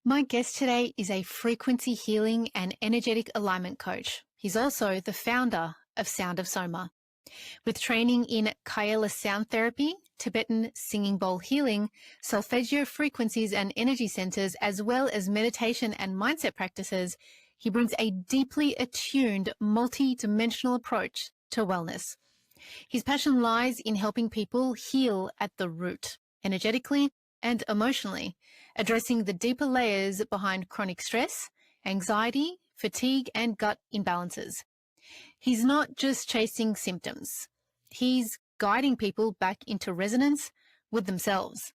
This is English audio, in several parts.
My guest today is a frequency healing and energetic alignment coach. He's also the founder of Sound of Soma. With training in Kyela Sound Therapy, Tibetan Singing Bowl Healing, Solfeggio frequencies and energy centers, as well as meditation and mindset practices, he brings a deeply attuned, multidimensional approach to wellness. His passion lies in helping people heal at the root, energetically and emotionally, addressing the deeper layers behind chronic stress, anxiety, fatigue, and gut imbalances. He's not just chasing symptoms. He's guiding people back into resonance with themselves.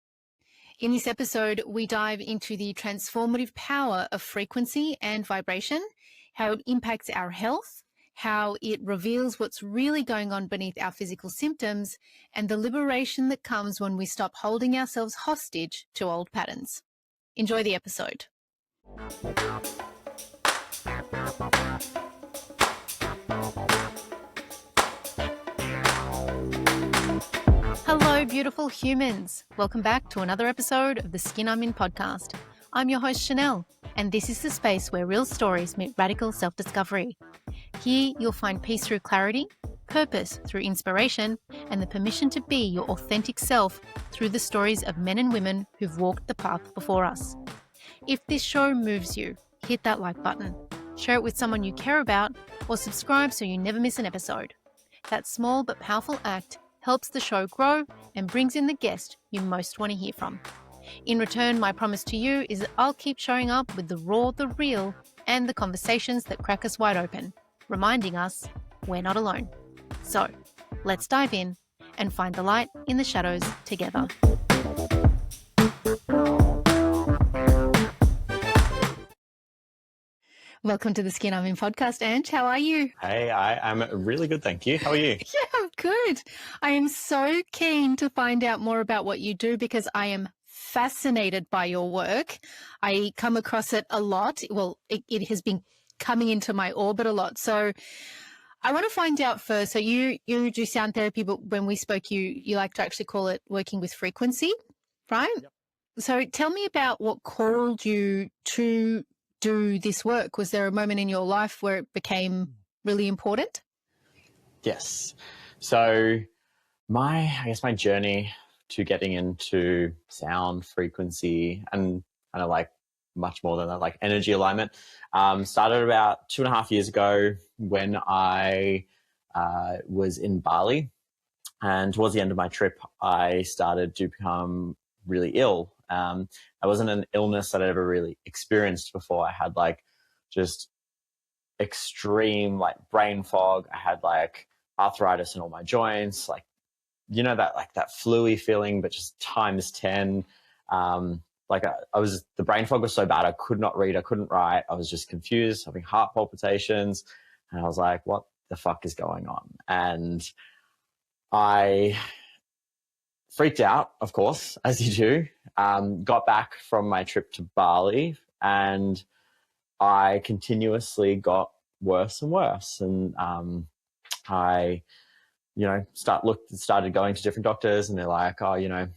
In this episode, we dive into the transformative power of frequency and vibration, how it impacts our health, how it reveals what's really going on beneath our physical symptoms, and the liberation that comes when we stop holding ourselves hostage to old patterns. Enjoy the episode. Hello, beautiful humans. Welcome back to another episode of the Skin I'm In podcast. I'm your host, Chanel, and this is the space where real stories meet radical self-discovery. Here, you'll find peace through clarity, purpose through inspiration, and the permission to be your authentic self through the stories of men and women who've walked the path before us. If this show moves you, hit that like button, share it with someone you care about, or subscribe so you never miss an episode. That small but powerful act helps the show grow and brings in the guest you most want to hear from. In return, my promise to you is that I'll keep showing up with the raw, the real, and the conversations that crack us wide open, reminding us we're not alone. So, let's dive in and find the light in the shadows together. Welcome to the Skin I'm In podcast, Ange. How are you? Hey, I'm really good, thank you. How are you? Yeah, I'm good. I am so keen to find out more about what you do because I am fascinated by your work. I come across it a lot. Well, it has been coming into my orbit a lot. So I want to find out first. So you do sound therapy, but when we spoke, you like to actually call it working with frequency, right? Yep. So tell me about what called you to do this work. Was there a moment in your life where it became really important? Yes. So I guess my journey to getting into sound frequency and kind of like much more than that, like energy alignment, started about 2.5 years ago when I was in Bali. And towards the end of my trip, I started to become really ill. It wasn't an illness that I'd ever really experienced before. I had like just extreme like brain fog. I had like arthritis in all my joints, like, you know, that flu-y feeling, but just times 10. The brain fog was so bad. I could not read. I couldn't write. I was just confused, having heart palpitations. And I was like, what the fuck is going on? And I freaked out, of course, as you do. Got back from my trip to Bali and I continuously got worse and worse. And I, started going to different doctors and they're like, oh,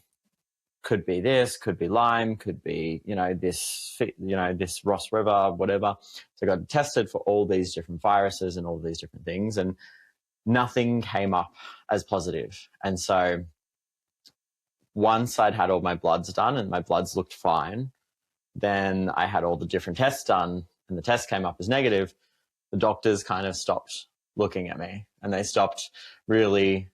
could be this, could be Lyme, could be, this Ross River, whatever. So I got tested for all these different viruses and all these different things and nothing came up as positive. And so once I'd had all my bloods done and my bloods looked fine, then I had all the different tests done and the test came up as negative. The doctors kind of stopped looking at me and they stopped really,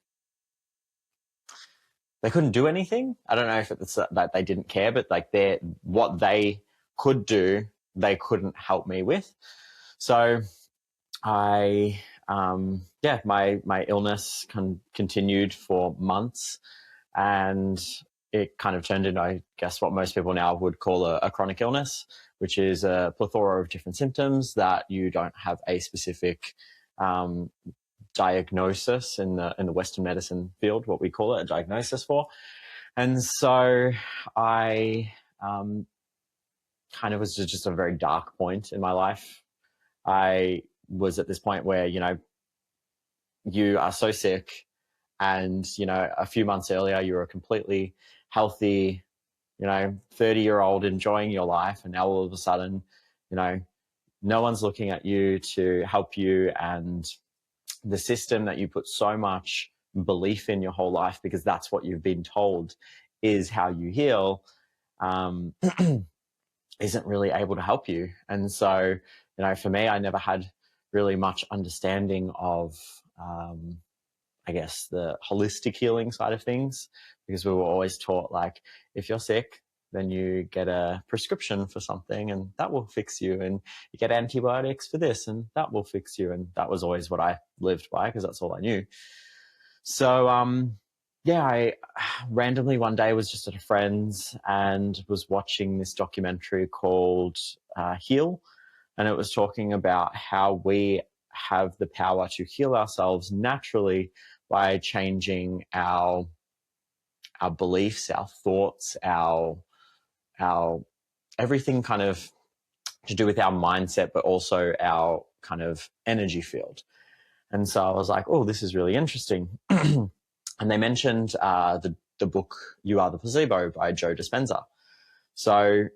they couldn't do anything. I don't know if it's that they didn't care, but like what they could do, they couldn't help me with. So my illness continued for months and it kind of turned into, I guess, what most people now would call a chronic illness, which is a plethora of different symptoms that you don't have a specific diagnosis in the Western medicine field, what we call it, a diagnosis for. And so I kind of was just a very dark point in my life. I was at this point where, you are so sick and, a few months earlier, you were completely healthy, 30-year-old enjoying your life, and now all of a sudden, no one's looking at you to help you, and the system that you put so much belief in your whole life, because that's what you've been told is how you heal, isn't really able to help you. And so, for me, I never had really much understanding of, I guess, the holistic healing side of things, because we were always taught, like, if you're sick, then you get a prescription for something and that will fix you, and you get antibiotics for this and that will fix you. And that was always what I lived by, because that's all I knew. So, I randomly one day was just at a friend's and was watching this documentary called Heal. And it was talking about how we have the power to heal ourselves naturally by changing our beliefs, our thoughts, our everything kind of to do with our mindset, but also our kind of energy field. And so I was like, oh, this is really interesting. And they mentioned the book You Are the Placebo by Joe Dispenza. So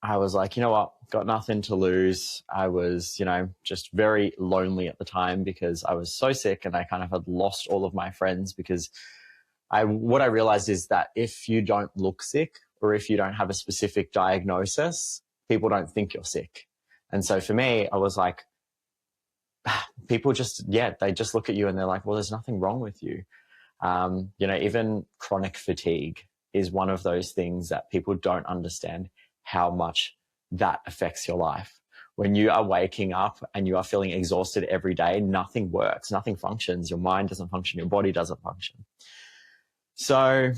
I was like, you know what, got nothing to lose. I was, just very lonely at the time because I was so sick, and I kind of had lost all of my friends, because what I realized is that if you don't look sick, or if you don't have a specific diagnosis, people don't think you're sick. And so for me, I was like, people just, they just look at you and they're like, well, there's nothing wrong with you. Even chronic fatigue is one of those things that people don't understand how much that affects your life. When you are waking up and you are feeling exhausted every day, nothing works, nothing functions. Your mind doesn't function, your body doesn't function. So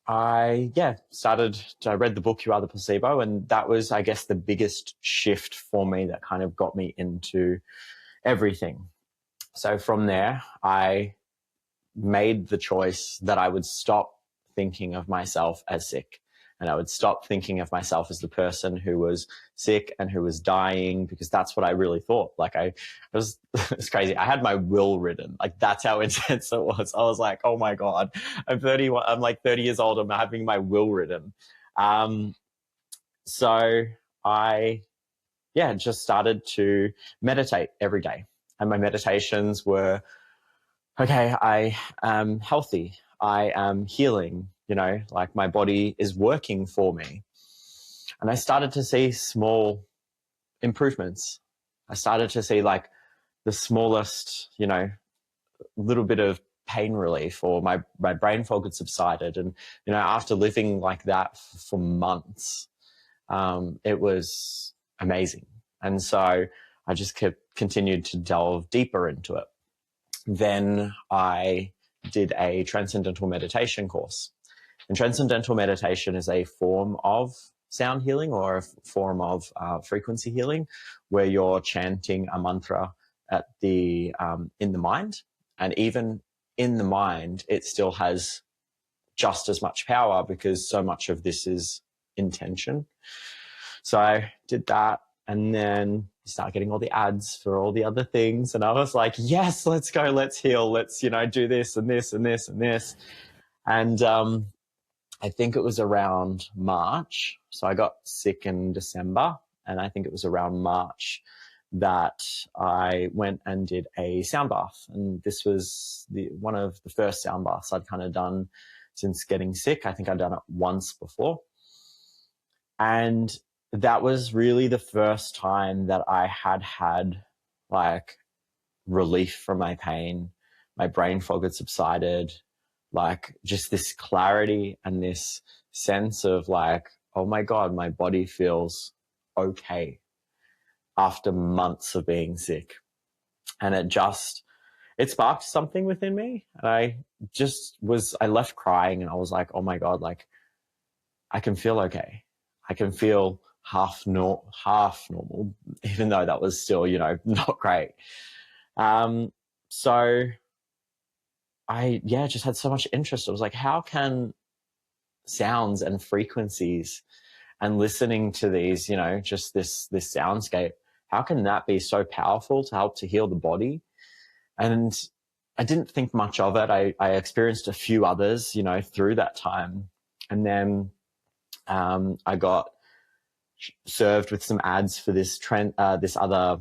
I read the book You Are the Placebo, and that was, I guess, the biggest shift for me that kind of got me into everything. So from there, I made the choice that I would stop thinking of myself as sick, and I would stop thinking of myself as the person who was sick and who was dying, because that's what I really thought. Like it's crazy. I had my will written. Like, that's how intense it was. I was like, oh my God, I'm 31. I'm like 30 years old. I'm having my will written. So I, just started to meditate every day. And my meditations were, okay, I am healthy. I am healing, like my body is working for me. And I started to see small improvements. I started to see like the smallest, little bit of pain relief, or my brain fog had subsided. And, after living like that for months, it was amazing. And so I just continued to delve deeper into it. Then I did a transcendental meditation course. And transcendental meditation is a form of sound healing, or a form of frequency healing, where you're chanting a mantra at in the mind. And even in the mind, it still has just as much power, because so much of this is intention. So I did that, and then start getting all the ads for all the other things. And I was like, yes, let's go, let's heal. Let's, do this and this and this and this. And I think it was around March. So I got sick in December, and I think it was around March that I went and did a sound bath. And this was one of the first sound baths I'd kind of done since getting sick. I think I'd done it once before. And that was really the first time that I had like relief from my pain. My brain fog had subsided, like just this clarity and this sense of like, oh my God, my body feels okay after months of being sick. And it sparked something within me. And I left crying, and I was like, oh my God, like I can feel okay. I can feel half normal, even though that was still, not great. So I, just had so much interest. I was like, how can sounds and frequencies and listening to these, just this soundscape, how can that be so powerful to help to heal the body? And I didn't think much of it. I experienced a few others, through that time. And then I got served with some ads for this other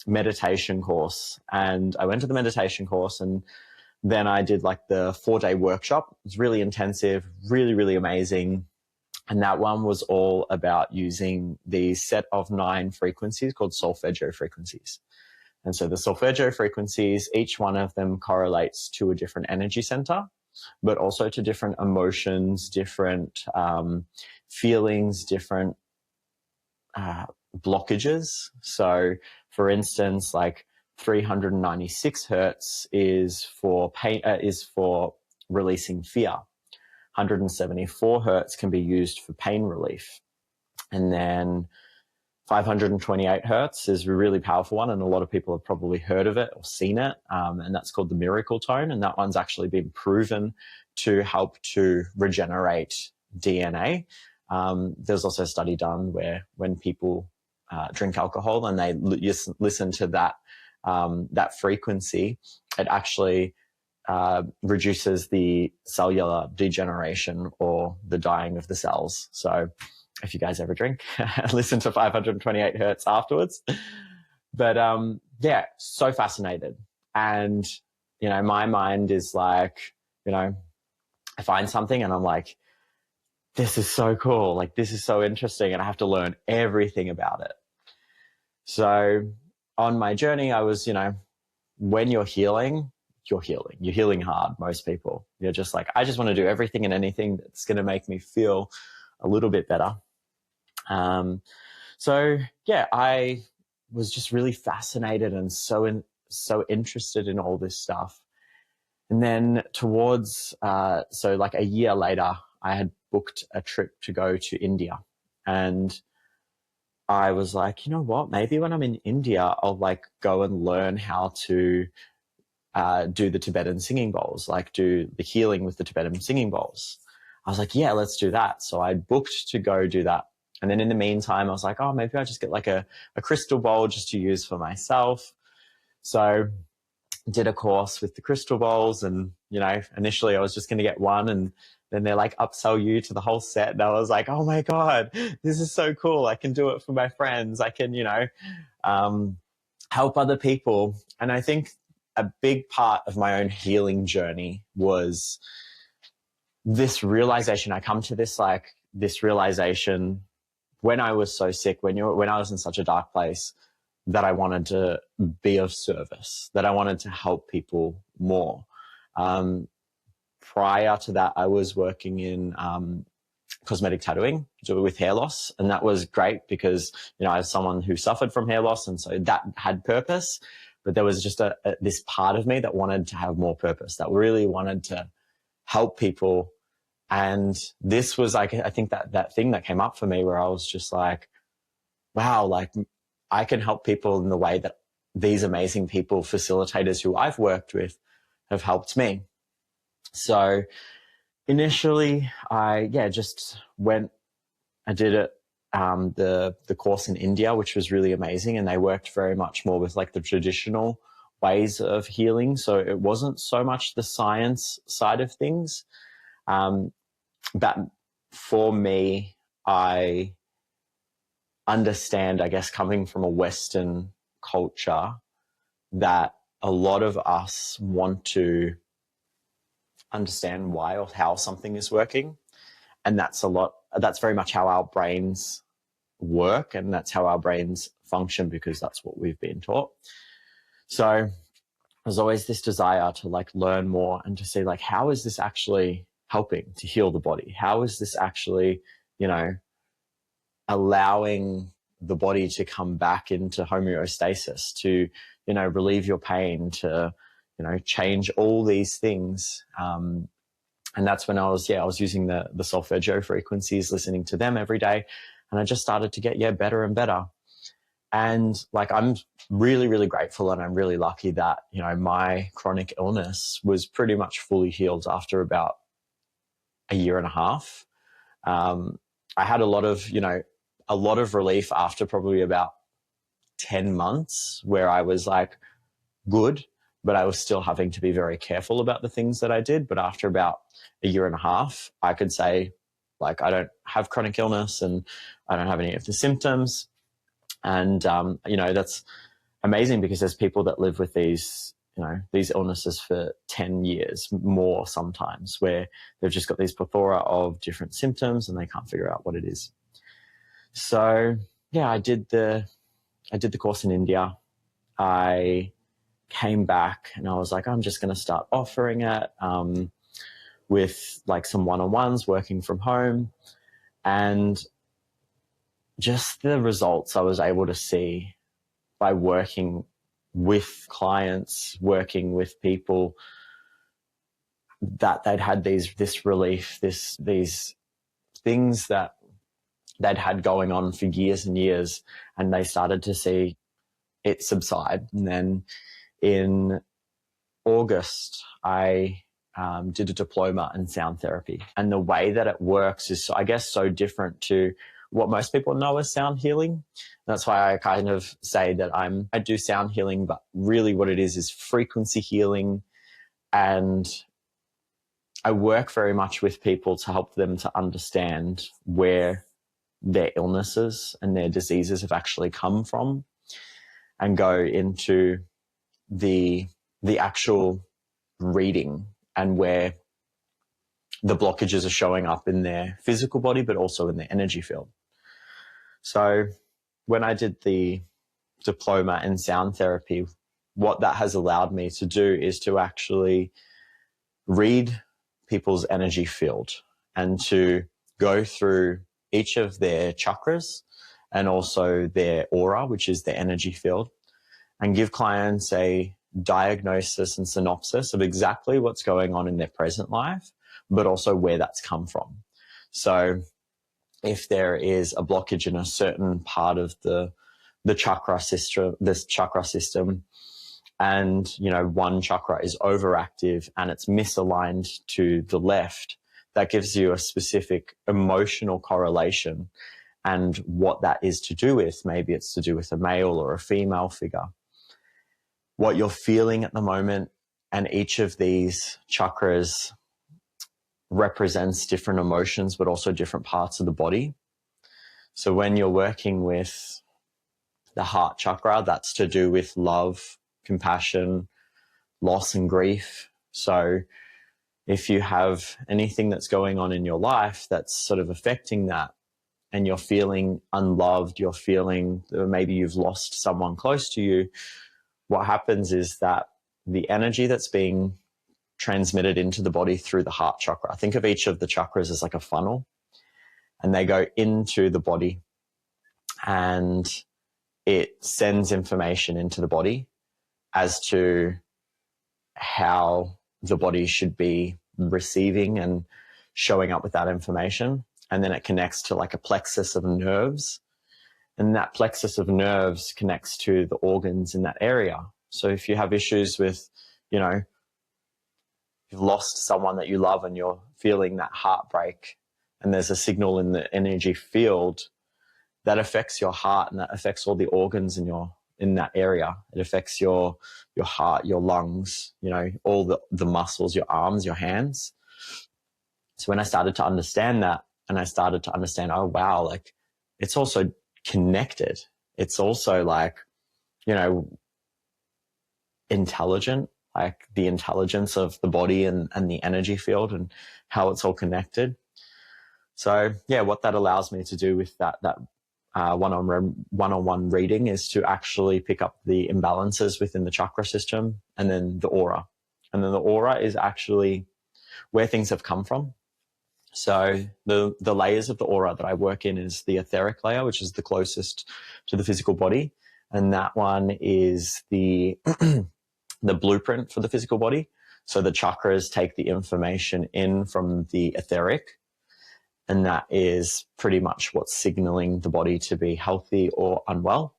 meditation course, and I went to the meditation course, and then I did like the 4-day workshop. It was really intensive, really, really amazing. And that one was all about using the set of 9 frequencies called Solfeggio frequencies. And so the Solfeggio frequencies, each one of them correlates to a different energy center, but also to different emotions, different feelings, different blockages. So for instance, like 396 hertz is for pain, is for releasing fear. 174 hertz can be used for pain relief. And then 528 hertz is a really powerful one, and a lot of people have probably heard of it or seen it, and that's called the miracle tone, and that one's actually been proven to help to regenerate DNA. There's also a study done where when people drink alcohol and they listen to that frequency, it actually reduces the cellular degeneration or the dying of the cells. So if you guys ever drink, listen to 528 hertz afterwards. But yeah, so fascinated. And, you know, my mind is like, you know, I find something and I'm like, this is so cool. Like, this is so interesting. And I have to learn everything about it. So on my journey, I was, you know, when you're healing hard. Most people, you're just like, I just want to do everything and anything that's going to make me feel a little bit better. So yeah, I was just really fascinated and so interested in all this stuff. And then towards, so like a year later, I had booked a trip to go to India, and I was like, you know what, maybe when I'm in India, I'll like go and learn how to do the Tibetan Singing Bowls, like do the healing with the Tibetan Singing Bowls. I was like, yeah, let's do that. So I booked to go do that. And then in the meantime, I was like, oh, maybe I just get like a crystal bowl just to use for myself. So did a course with the crystal bowls, and, you know, initially I was just going to get one, and then they're like upsell you to the whole set. And I was like, oh my God, this is so cool. I can do it for my friends. I can, you know, help other people. And I think a big part of my own healing journey was this realization. I come to this realization when I was so sick, when I was in such a dark place, that I wanted to be of service, that I wanted to help people more. Prior to that, I was working in cosmetic tattooing with hair loss, and that was great because, you know, I was someone who suffered from hair loss, and so that had purpose. But there was just this part of me that wanted to have more purpose, that really wanted to help people. And this was like, I think that thing that came up for me where I was just like, wow, like I can help people in the way that these amazing people, facilitators who I've worked with, have helped me. So initially I just went, I did it, the course in India, which was really amazing. And they worked very much more with like the traditional ways of healing. So it wasn't so much the science side of things. But for me, I understand, I guess, coming from a Western culture, that a lot of us want to understand why or how something is working. And that's very much how our brains work, and that's how our brains function, because that's what we've been taught. So there's always this desire to like learn more and to see like, how is this actually helping to heal the body? How is this actually, you know, allowing the body to come back into homeostasis, to, you know, relieve your pain, to, you know, change all these things. And that's when I was using the Solfeggio frequencies, listening to them every day. And I just started to get, better and better. And like, I'm really, really grateful, and I'm really lucky that, you know, my chronic illness was pretty much fully healed after about a year and a half. I had a lot of relief after probably about 10 months where I was like good, but I was still having to be very careful about the things that I did. But after about a year and a half, I could say Like, I don't have chronic illness and I don't have any of the symptoms. And, that's amazing, because there's people that live with these illnesses for 10 years, more sometimes, where they've just got these plethora of different symptoms and they can't figure out what it is. So, yeah, I did the course in India. I came back and I was like, I'm just going to start offering it with like some one-on-ones, working from home. And just the results I was able to see by working with clients, working with people, that they'd had this relief, these things that they'd had going on for years and years, and they started to see it subside. And then in August, I did a diploma in sound therapy. And the way that it works is, I guess, so different to what most people know as sound healing. That's why I kind of say that I do sound healing, but really what it is frequency healing. And I work very much with people to help them to understand where their illnesses and their diseases have actually come from, and go into the actual reading and where the blockages are showing up in their physical body, but also in their energy field. So when I did the diploma in sound therapy, what that has allowed me to do is to actually read people's energy field and to go through each of their chakras and also their aura, which is their energy field, and give clients a diagnosis and synopsis of exactly what's going on in their present life, but also where that's come from. So if there is a blockage in a certain part of the chakra system, and one chakra is overactive and it's misaligned to the left, that gives you a specific emotional correlation and what that is to do with. Maybe it's to do with a male or a female figure, what you're feeling at the moment. And each of these chakras represents different emotions, but also different parts of the body. So when you're working with the heart chakra, that's to do with love, compassion, loss, and grief. So if you have anything that's going on in your life that's sort of affecting that, and you're feeling unloved, you're feeling maybe you've lost someone close to you, what happens is that the energy that's being transmitted into the body through the heart chakra, I think of each of the chakras as like a funnel, and they go into the body and it sends information into the body as to how the body should be receiving and showing up with that information. And then it connects to like a plexus of nerves, and that plexus of nerves connects to the organs in that area. So if you have issues with, you've lost someone that you love and you're feeling that heartbreak, and there's a signal in the energy field that affects your heart, and that affects all the organs in that area. It affects your heart, your lungs, all the muscles, your arms, your hands. So when I started to understand that, and I started to understand, oh wow, like it's also connected. It's also like, intelligent, like the intelligence of the body and the energy field and how it's all connected. So yeah, what that allows me to do with that one-on-one reading is to actually pick up the imbalances within the chakra system, and then the aura. And then the aura is actually where things have come from. So the layers of the aura that I work in is the etheric layer, which is the closest to the physical body. And that one is the blueprint for the physical body. So the chakras take the information in from the etheric, and that is pretty much what's signaling the body to be healthy or unwell.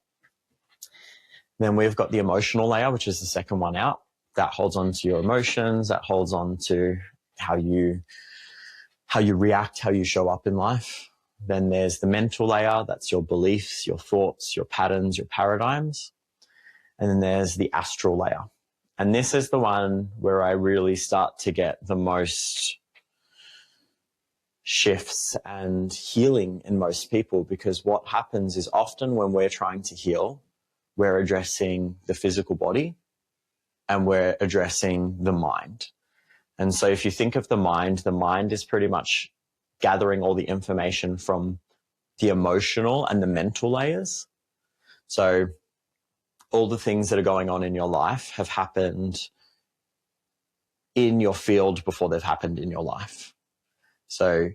Then we've got the emotional layer, which is the second one out. That holds on to your emotions, that holds on to how you react, how you show up in life. Then there's the mental layer, that's your beliefs, your thoughts, your patterns, your paradigms. And then there's the astral layer. And this is the one where I really start to get the most shifts and healing in most people, because what happens is often when we're trying to heal, we're addressing the physical body and we're addressing the mind. And so if you think of the mind is pretty much gathering all the information from the emotional and the mental layers. So all the things that are going on in your life have happened in your field before they've happened in your life. So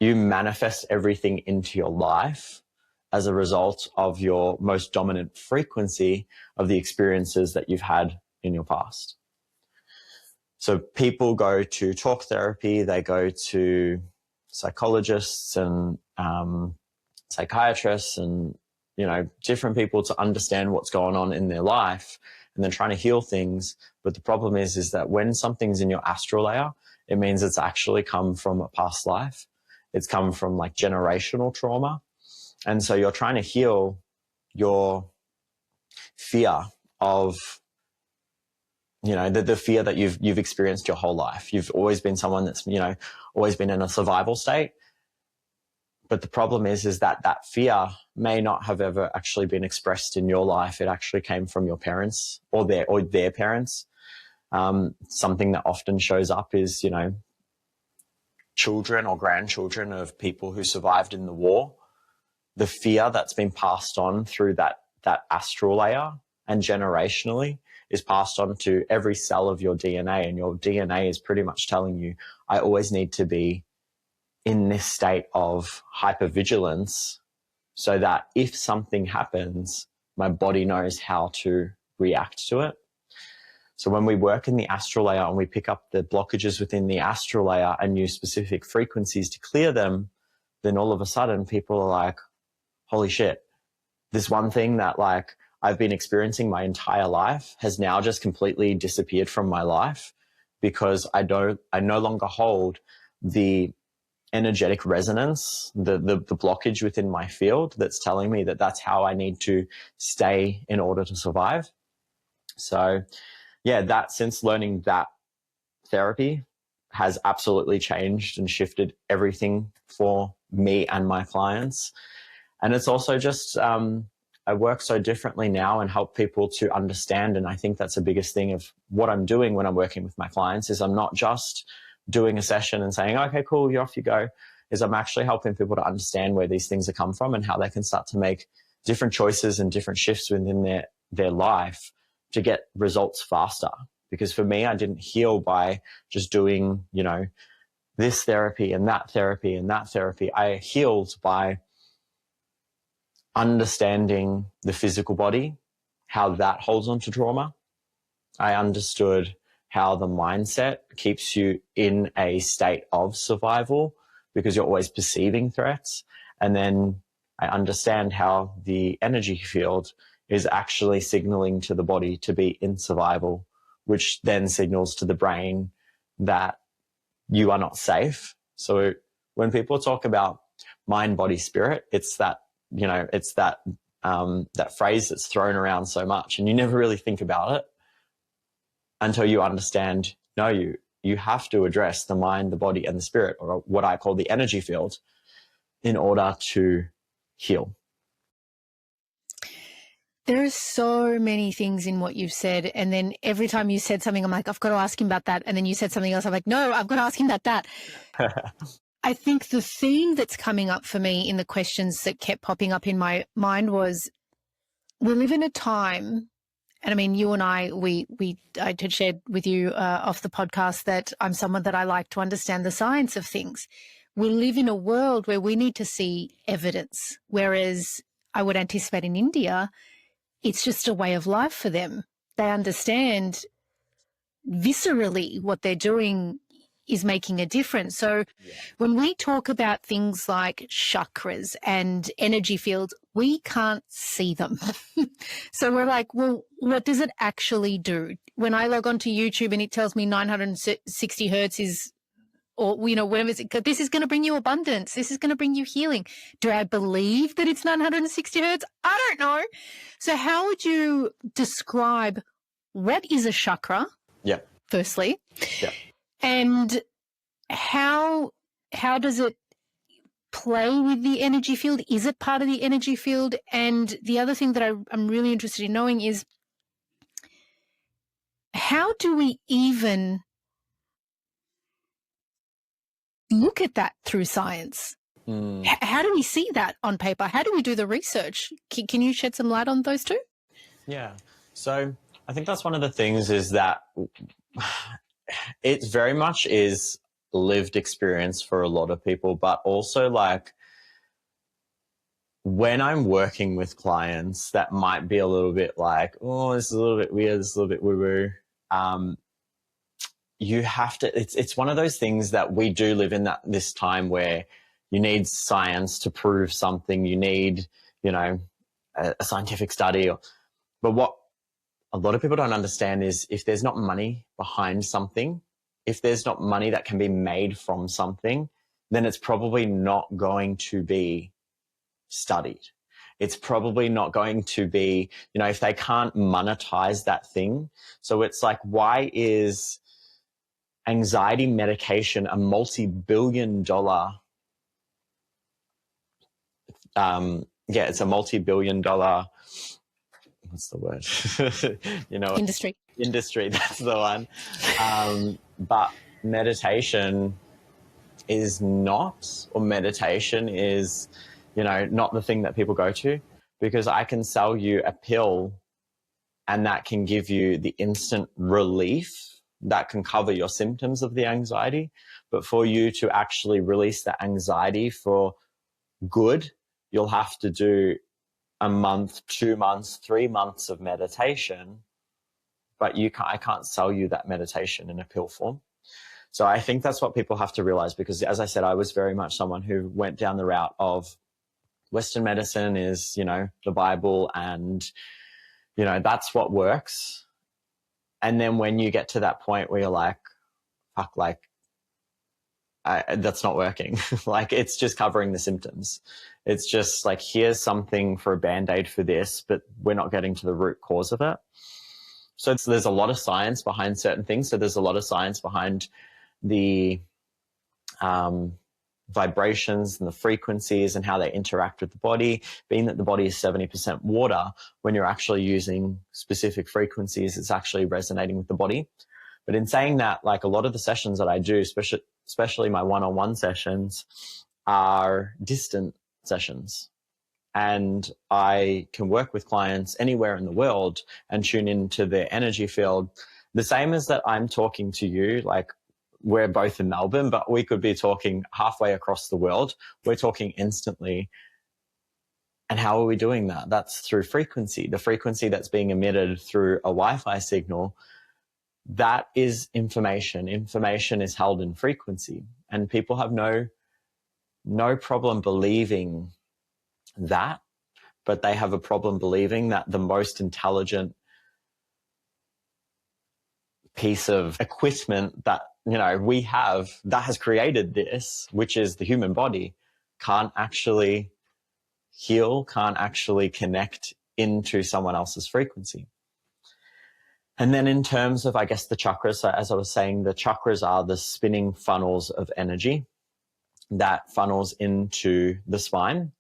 you manifest everything into your life as a result of your most dominant frequency of the experiences that you've had in your past. So people go to talk therapy, they go to psychologists and psychiatrists and, different people to understand what's going on in their life, and then trying to heal things. But the problem is that when something's in your astral layer, it means it's actually come from a past life. It's come from like generational trauma. And so you're trying to heal your fear of, the fear that you've experienced your whole life. You've always been someone that's, always been in a survival state. But the problem is that fear may not have ever actually been expressed in your life. It actually came from your parents or their parents. Something that often shows up is, children or grandchildren of people who survived in the war. The fear that's been passed on through that astral layer and generationally is passed on to every cell of your DNA. And your DNA is pretty much telling you, I always need to be in this state of hypervigilance so that if something happens, my body knows how to react to it. So when we work in the astral layer and we pick up the blockages within the astral layer and use specific frequencies to clear them, then all of a sudden people are like, holy shit, this one thing that like I've been experiencing my entire life has now just completely disappeared from my life, because I no longer hold the energetic resonance, the blockage within my field that's telling me that that's how I need to stay in order to survive. So yeah, since learning that therapy has absolutely changed and shifted everything for me and my clients. And it's also just, I work so differently now and help people to understand. And I think that's the biggest thing of what I'm doing when I'm working with my clients is I'm not just doing a session and saying, okay, cool, you're off you go, is I'm actually helping people to understand where these things have come from and how they can start to make different choices and different shifts within their life to get results faster. Because for me, I didn't heal by just doing, this therapy and that therapy and that therapy. I healed by understanding the physical body, how that holds on to trauma. I understood how the mindset keeps you in a state of survival because you're always perceiving threats. And then I understand how the energy field is actually signaling to the body to be in survival, which then signals to the brain that you are not safe. So when people talk about mind, body, spirit, it's that, it's that phrase that's thrown around so much, and you never really think about it until you understand, no, you have to address the mind, the body, and the spirit, or what I call the energy field, in order to heal. There are so many things in what you've said. And then every time you said something, I'm like, I've got to ask him about that. And then you said something else. I'm like, no, I've got to ask him about that. I think the theme that's coming up for me in the questions that kept popping up in my mind was, we live in a time, and I mean, you and I had shared with you off the podcast that I'm someone that I like to understand the science of things. We live in a world where we need to see evidence, whereas I would anticipate in India, it's just a way of life for them. They understand viscerally what they're doing is making a difference. So when we talk about things like chakras and energy fields, we can't see them. So we're like, well, what does it actually do? When I log onto YouTube and it tells me 960 hertz is, or, whatever, this is going to bring you abundance. This is going to bring you healing. Do I believe that it's 960 hertz? I don't know. So how would you describe what is a chakra? Yeah. Firstly. Yeah. And how How does it play with the energy field? Is it part of the energy field? And the other thing that I'm really interested in knowing is, how do we even look at that through science? How do we see that on paper? How do we do the research? Can you shed some light on those two? Yeah. So I think that's one of the things, is that it very much is lived experience for a lot of people, but also like when I'm working with clients that might be a little bit like, oh, this is a little bit weird, this is a little bit woo-woo. You have to, it's one of those things that we do live in this time where you need science to prove something. You need, a scientific study. But what a lot of people don't understand is, if there's not money behind something, if there's not money that can be made from something, then it's probably not going to be studied. It's probably not going to be, if they can't monetize that thing. So it's like, why is anxiety medication a multi-billion-dollar, it's a multi-billion-dollar, what's the word? Industry, that's the one. But meditation is not, or meditation is, not the thing that people go to, because I can sell you a pill and that can give you the instant relief that can cover your symptoms of the anxiety. But for you to actually release that anxiety for good, you'll have to do a month, 2 months, 3 months of meditation. But I can't sell you that meditation in a pill form. So I think that's what people have to realize, because as I said, I was very much someone who went down the route of Western medicine is, the Bible, and, that's what works. And then when you get to that point where you're like, fuck, that's not working. Like, it's just covering the symptoms. It's just like, here's something for a Band-Aid for this, but we're not getting to the root cause of it. So there's a lot of science behind certain things. So there's a lot of science behind the vibrations and the frequencies and how they interact with the body, being that the body is 70% water. When you're actually using specific frequencies, it's actually resonating with the body. But in saying that, like, a lot of the sessions that I do, especially my one-on-one sessions, are distant sessions. And I can work with clients anywhere in the world and tune into their energy field. The same as that I'm talking to you, like, we're both in Melbourne, but we could be talking halfway across the world. We're talking instantly. And how are we doing that? That's through frequency. The frequency that's being emitted through a Wi-Fi signal, that is information. Information is held in frequency. And people have no problem believing that, but they have a problem believing that the most intelligent piece of equipment that we have that has created this, which is the human body, can't actually heal, can't actually connect into someone else's frequency. And then in terms of, I guess, the chakras, so as I was saying, the chakras are the spinning funnels of energy that funnels into the spine,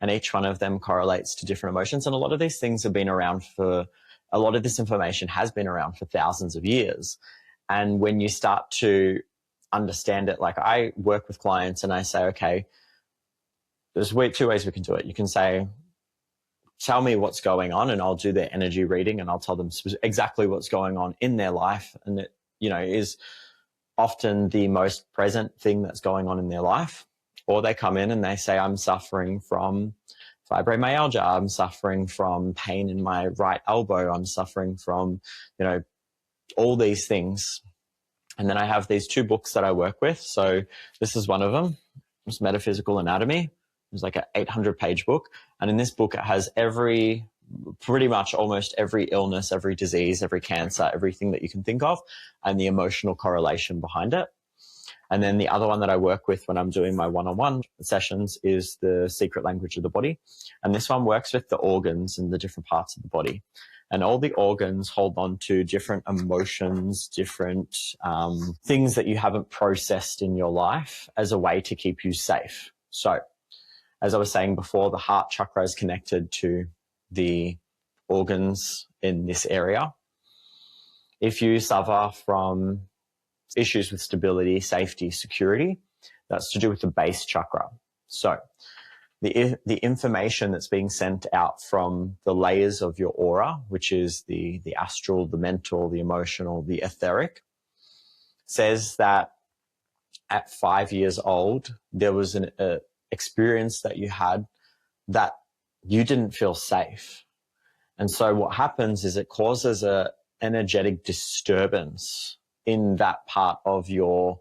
and each one of them correlates to different emotions. And a lot of these things have been around a lot of this information has been around for thousands of years. And when you start to understand it, like, I work with clients and I say, okay, there's two ways we can do it. You can say, tell me what's going on, and I'll do their energy reading and I'll tell them exactly what's going on in their life. And it, is often the most present thing that's going on in their life. Or they come in and they say, I'm suffering from fibromyalgia, I'm suffering from pain in my right elbow, I'm suffering from, all these things. And then I have these 2 books that I work with. So this is one of them. It's Metaphysical Anatomy. It's like an 800-page book. And in this book, it has pretty much almost every illness, every disease, every cancer, everything that you can think of, and the emotional correlation behind it. And then the other one that I work with when I'm doing my one-on-one sessions is the secret language of the body. And this one works with the organs and the different parts of the body. And all the organs hold on to different emotions, different things that you haven't processed in your life as a way to keep you safe. So, as I was saying before, the heart chakra is connected to the organs in this area. If you suffer from issues with stability, safety, security, that's to do with the base chakra. So the information that's being sent out from the layers of your aura, which is the astral, the mental, the emotional, the etheric, says that at 5 years old, there was an experience that you had that you didn't feel safe. And so what happens is it causes a energetic disturbance in that part of your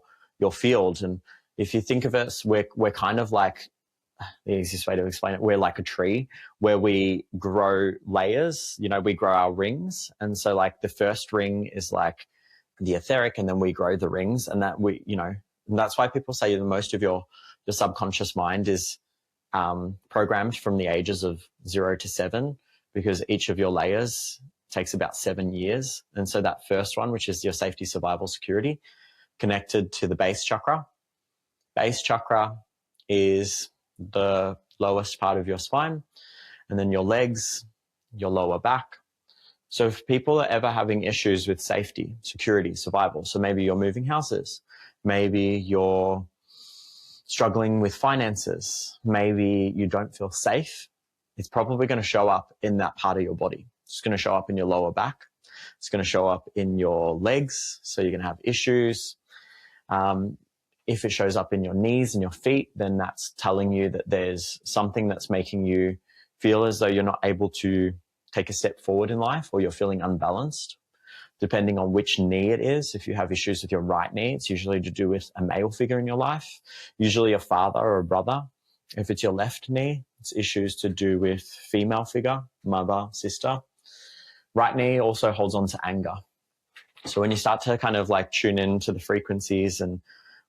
field. And if you think of us, we're kind of like, the easiest way to explain it, we're like a tree where we grow layers, we grow our rings. And so like the first ring is like the etheric, and then we grow the rings, and that and that's why people say that most of your subconscious mind is programmed from the ages of 0 to 7, because each of your layers takes about 7 years. And so that first one, which is your safety, survival, security, connected to the base chakra. Base chakra is the lowest part of your spine, and then your legs, your lower back. So if people are ever having issues with safety, security, survival, so maybe you're moving houses, maybe you're struggling with finances, maybe you don't feel safe, it's probably going to show up in that part of your body. It's going to show up in your lower back. It's going to show up in your legs. So you're going to have issues. If it shows up in your knees and your feet, then that's telling you that there's something that's making you feel as though you're not able to take a step forward in life, or you're feeling unbalanced. Depending on which knee it is, if you have issues with your right knee, it's usually to do with a male figure in your life, usually a father or a brother. If it's your left knee, it's issues to do with female figure, mother, sister. Right knee also holds on to anger. So when you start to kind of like tune into the frequencies and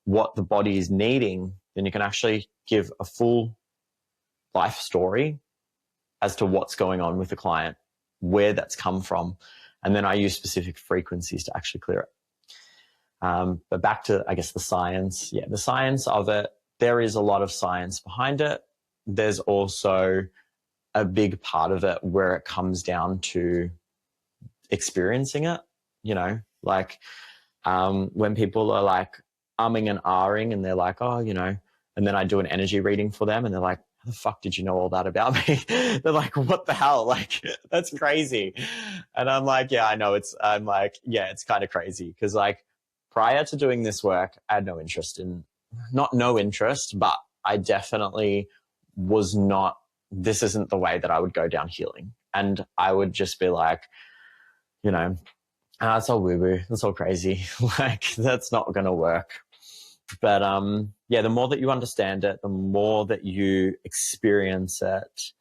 what the body is needing, then you can actually give a full life story as to what's going on with the client, where that's come from. And then I use specific frequencies to actually clear it. But back to, I guess, the science. Yeah, the science of it, there is a lot of science behind it. There's also a big part of it where it comes down to experiencing it, like when people are like umming and ahhing and they're like, oh, and then I do an energy reading for them and they're like, how the fuck did you know all that about me? They're like, what the hell? Like, that's crazy. And I'm like, yeah, I know. It's kind of crazy. Because like prior to doing this work, I had not no interest, but I definitely was not, this isn't the way that I would go down healing. And I would just be like, it's all woo-woo. It's all crazy. Like, that's not going to work. But the more that you understand it, the more that you experience it,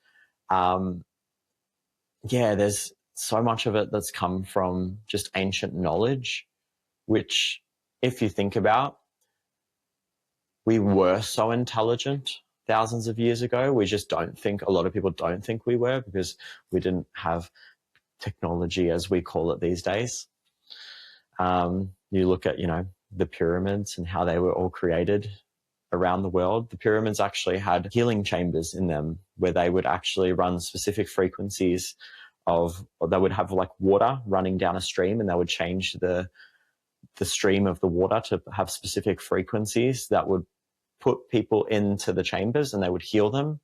there's so much of it that's come from just ancient knowledge, which if you think about, we were so intelligent thousands of years ago. We just a lot of people don't think we were, because we didn't have technology as we call it these days. You look at, the pyramids and how they were all created around the world. The pyramids actually had healing chambers in them where they would actually run specific frequencies they would have like water running down a stream, and they would change the stream of the water to have specific frequencies that would put people into the chambers and they would heal them.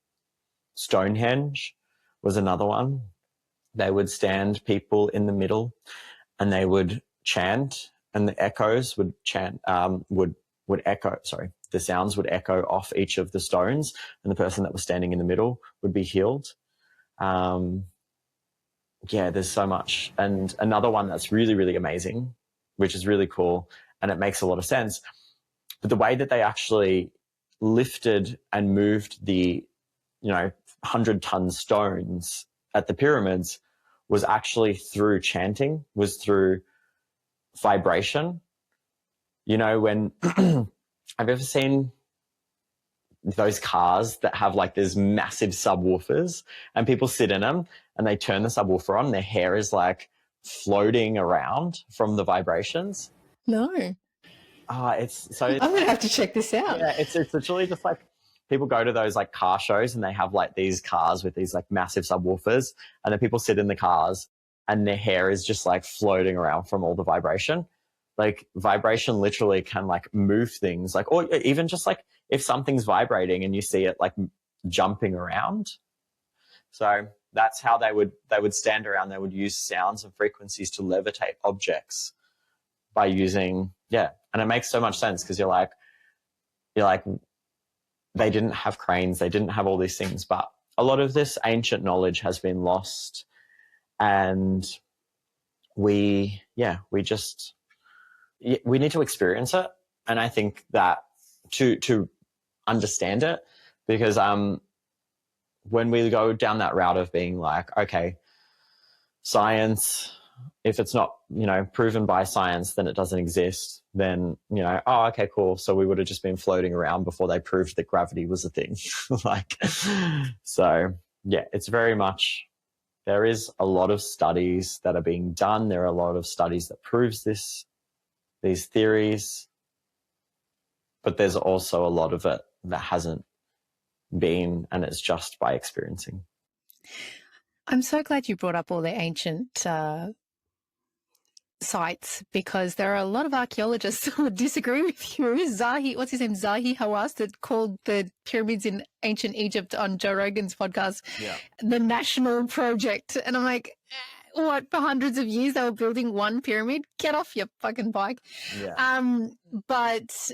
Stonehenge was another one. They would stand people in the middle and they would chant, and the echoes would chant, would echo, the sounds would echo off each of the stones, and the person that was standing in the middle would be healed. There's so much. And another one that's really, really amazing, which is really cool, and it makes a lot of sense, but the way that they actually lifted and moved the, 100-ton stones at the pyramids was actually through chanting, was through vibration. When have you ever seen those cars that have like these massive subwoofers and people sit in them and they turn the subwoofer on, their hair is like floating around from the vibrations? No. It's so I'm going to have to check this out. yeah, it's literally just like people go to those like car shows and they have like these cars with these like massive subwoofers, and then people sit in the cars and their hair is just like floating around from all the vibration. Like vibration literally can like move things, like, or even just like if something's vibrating and you see it like jumping around. So that's how they would stand around. They would use sounds and frequencies to levitate objects by using, yeah. And it makes so much sense because you're like, they didn't have cranes, they didn't have all these things, but a lot of this ancient knowledge has been lost, and we need to experience it. And I think that to understand it, because when we go down that route of being like, okay, science, if it's not, proven by science, then it doesn't exist. Then, oh, okay, cool. So we would have just been floating around before they proved that gravity was a thing. Like, so yeah, it's very much, there is a lot of studies that are being done. There are a lot of studies that proves these theories, but there's also a lot of it that hasn't been, and it's just by experiencing. I'm so glad you brought up all the ancient sites, because there are a lot of archaeologists who would disagree with you. What's his name? Zahi Hawass, that called the pyramids in ancient Egypt on Joe Rogan's podcast the national project. And I'm like, what, for hundreds of years they were building one pyramid? Get off your fucking bike. Yeah. But,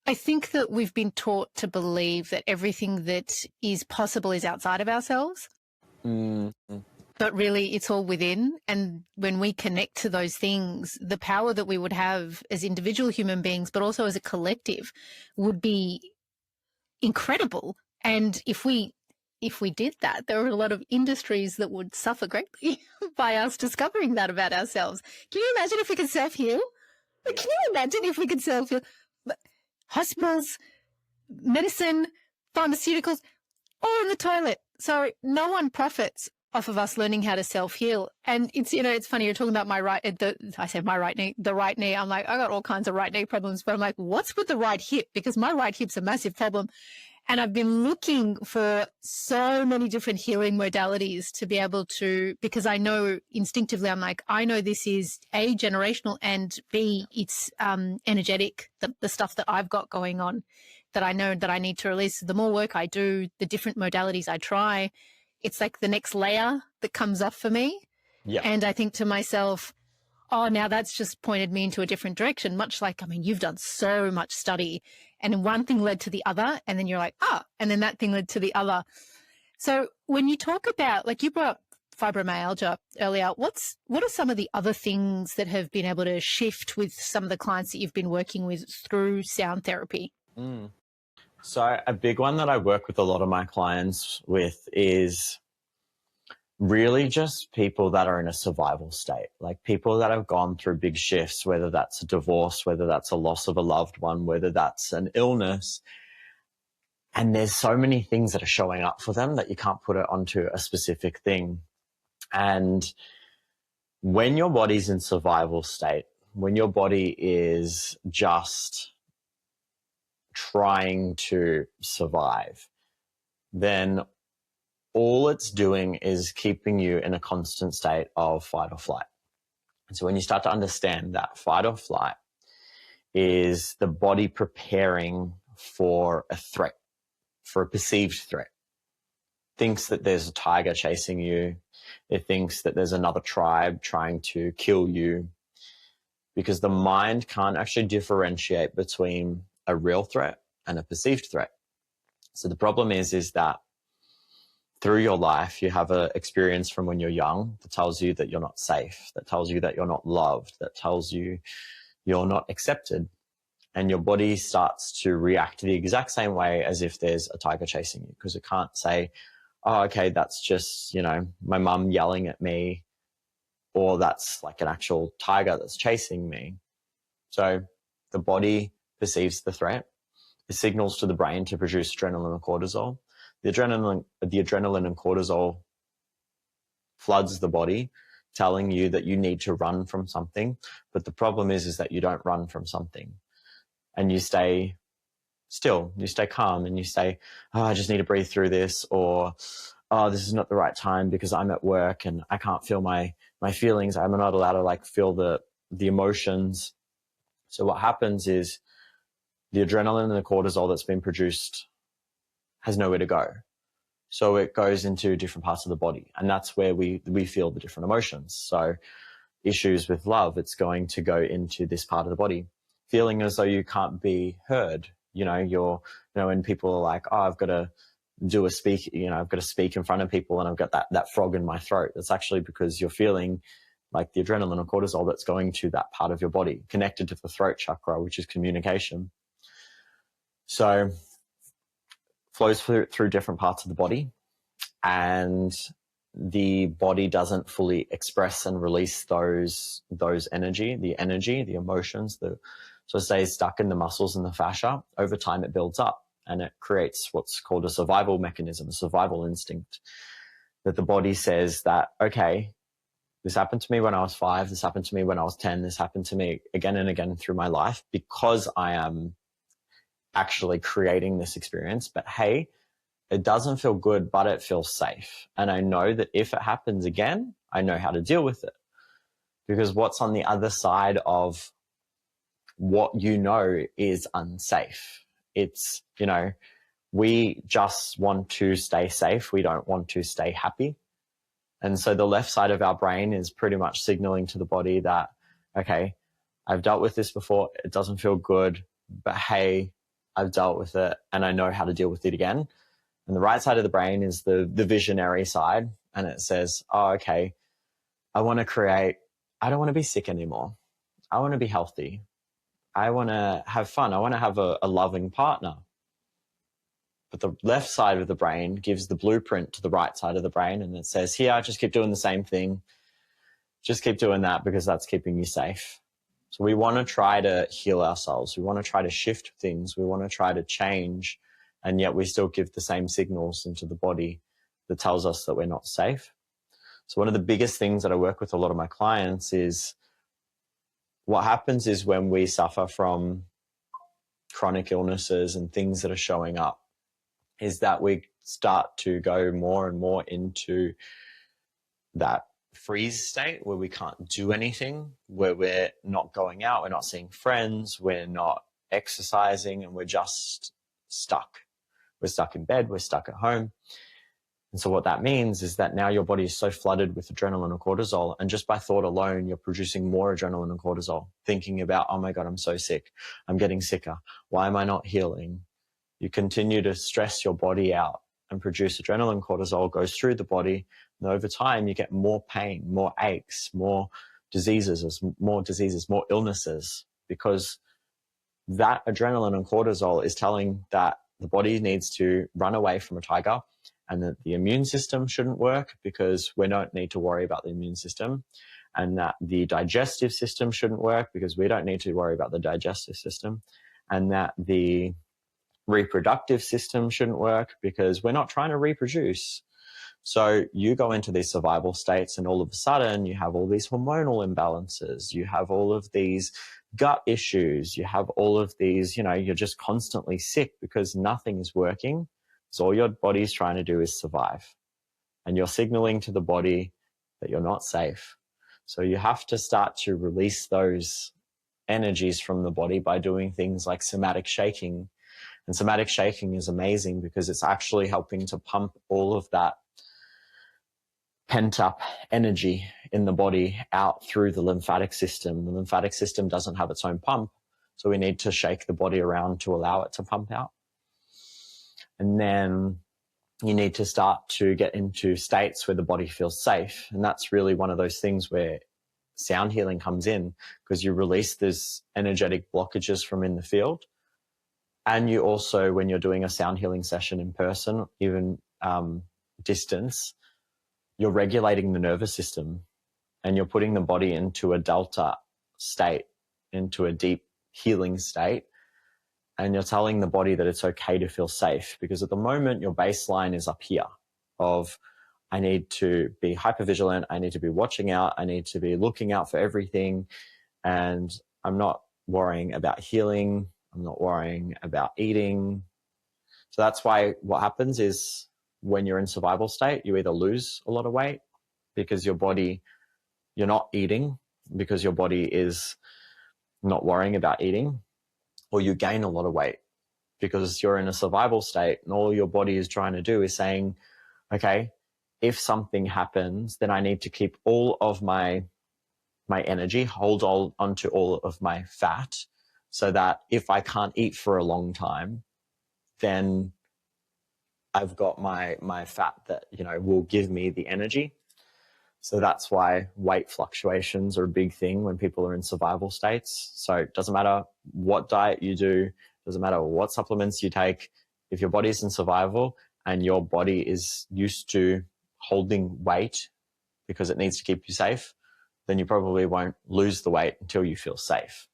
I think that we've been taught to believe that everything that is possible is outside of ourselves. Mm-hmm. But really, it's all within. And when we connect to those things, the power that we would have as individual human beings, but also as a collective, would be incredible. And if we did that, there are a lot of industries that would suffer greatly by us discovering that about ourselves. Can you imagine if we could self-heal? Can you imagine if we could self-heal? Hospitals, medicine, pharmaceuticals, all in the toilet. So no one profits off of us learning how to self-heal. And it's funny, you're talking about my right knee, the right knee. I'm like, I got all kinds of right knee problems, but I'm like, what's with the right hip? Because my right hip's a massive problem. And I've been looking for so many different healing modalities to be able to, because I know instinctively, I'm like, I know this is A, generational, and B, it's energetic, the stuff that I've got going on that I know that I need to release. The more work I do, the different modalities I try, it's like the next layer that comes off for me. Yeah. And I think to myself, oh, now that's just pointed me into a different direction, much like, you've done so much study and one thing led to the other, and then you're like, and then that thing led to the other. So when you talk about, like you brought up fibromyalgia earlier, what are some of the other things that have been able to shift with some of the clients that you've been working with through sound therapy? So a big one that I work with a lot of my clients with is really just people that are in a survival state, like people that have gone through big shifts, whether that's a divorce, whether that's a loss of a loved one, whether that's an illness. And there's so many things that are showing up for them that you can't put it onto a specific thing. And when your body's in survival state, when your body is just trying to survive, then all it's doing is keeping you in a constant state of fight or flight. And so when you start to understand that fight or flight is the body preparing for a threat, for a perceived threat, thinks that there's a tiger chasing you, it thinks that there's another tribe trying to kill you, because the mind can't actually differentiate between a real threat and a perceived threat. So the problem is that through your life, you have an experience from when you're young that tells you that you're not safe, that tells you that you're not loved, that tells you you're not accepted. And your body starts to react the exact same way as if there's a tiger chasing you, because it can't say, oh, okay, that's just, my mum yelling at me, or that's like an actual tiger that's chasing me. So the body perceives the threat. It signals to the brain to produce adrenaline and cortisol. The adrenaline and cortisol floods the body, telling you that you need to run from something. But the problem is that you don't run from something, and you stay still, you stay calm, and you say, oh, I just need to breathe through this, or, oh, this is not the right time because I'm at work and I can't feel my feelings. I'm not allowed to like feel the emotions. So what happens is the adrenaline and the cortisol that's been produced has nowhere to go. So it goes into different parts of the body, and that's where we feel the different emotions. So issues with love, it's going to go into this part of the body. Feeling as though you can't be heard, when people are like, oh, I've got to do a speak, I've got to speak in front of people and I've got that frog in my throat. That's actually because you're feeling like the adrenaline or cortisol that's going to that part of your body, connected to the throat chakra, which is communication. So flows through different parts of the body, and the body doesn't fully express and release those energy, the emotions, so it stays stuck in the muscles and the fascia. Over time, it builds up and it creates what's called a survival mechanism, a survival instinct, that the body says that, okay, this happened to me when I was 5, this happened to me when I was 10, this happened to me again and again through my life because I am actually creating this experience. But hey, it doesn't feel good, but it feels safe. And I know that if it happens again, I know how to deal with it. Because what's on the other side of what is unsafe. It's, we just want to stay safe. We don't want to stay happy. And so the left side of our brain is pretty much signaling to the body that, okay, I've dealt with this before. It doesn't feel good, but hey, I've dealt with it and I know how to deal with it again. And the right side of the brain is the visionary side. And it says, oh, okay, I don't want to be sick anymore. I want to be healthy. I want to have fun. I want to have a loving partner. But the left side of the brain gives the blueprint to the right side of the brain. And it says, here, just keep doing the same thing. Just keep doing that because that's keeping you safe. So we want to try to heal ourselves. We want to try to shift things. We want to try to change. And yet we still give the same signals into the body that tells us that we're not safe. So one of the biggest things that I work with a lot of my clients is what happens is when we suffer from chronic illnesses and things that are showing up, is that we start to go more and more into that freeze state where we can't do anything, where we're not going out, we're not seeing friends, we're not exercising, and we're just stuck. We're stuck in bed, we're stuck at home. And so what that means is that now your body is so flooded with adrenaline and cortisol, and just by thought alone, you're producing more adrenaline and cortisol, thinking about, oh my God, I'm so sick. I'm getting sicker. Why am I not healing? You continue to stress your body out and produce adrenaline. Cortisol goes through the body. And over time, you get more pain, more aches, more diseases, more illnesses, because that adrenaline and cortisol is telling that the body needs to run away from a tiger, and that the immune system shouldn't work because we don't need to worry about the immune system, and that the digestive system shouldn't work because we don't need to worry about the digestive system, and that the reproductive system shouldn't work because we're not trying to reproduce. So you go into these survival states and all of a sudden you have all these hormonal imbalances, you have all of these gut issues, you have all of these, you're just constantly sick because nothing is working. So all your body's trying to do is survive. And you're signaling to the body that you're not safe. So you have to start to release those energies from the body by doing things like somatic shaking. And somatic shaking is amazing because it's actually helping to pump all of that pent up energy in the body out through the lymphatic system. The lymphatic system doesn't have its own pump, so we need to shake the body around to allow it to pump out. And then you need to start to get into states where the body feels safe. And that's really one of those things where sound healing comes in, because you release these energetic blockages from in the field. And you also, when you're doing a sound healing session in person, even distance, you're regulating the nervous system and you're putting the body into a delta state, into a deep healing state, and you're telling the body that it's okay to feel safe, because at the moment your baseline is up here of, I need to be hypervigilant, I need to be watching out, I need to be looking out for everything, and I'm not worrying about healing, I'm not worrying about eating. So that's why what happens is when you're in survival state, you either lose a lot of weight because your body, you're not eating because your body is not worrying about eating, or you gain a lot of weight because you're in a survival state and all your body is trying to do is saying, okay, if something happens, then I need to keep all of my energy, hold onto all of my fat, so that if I can't eat for a long time, then I've got my fat that, will give me the energy. So that's why weight fluctuations are a big thing when people are in survival states. So it doesn't matter what diet you do, doesn't matter what supplements you take, if your body's in survival and your body is used to holding weight because it needs to keep you safe, then you probably won't lose the weight until you feel safe.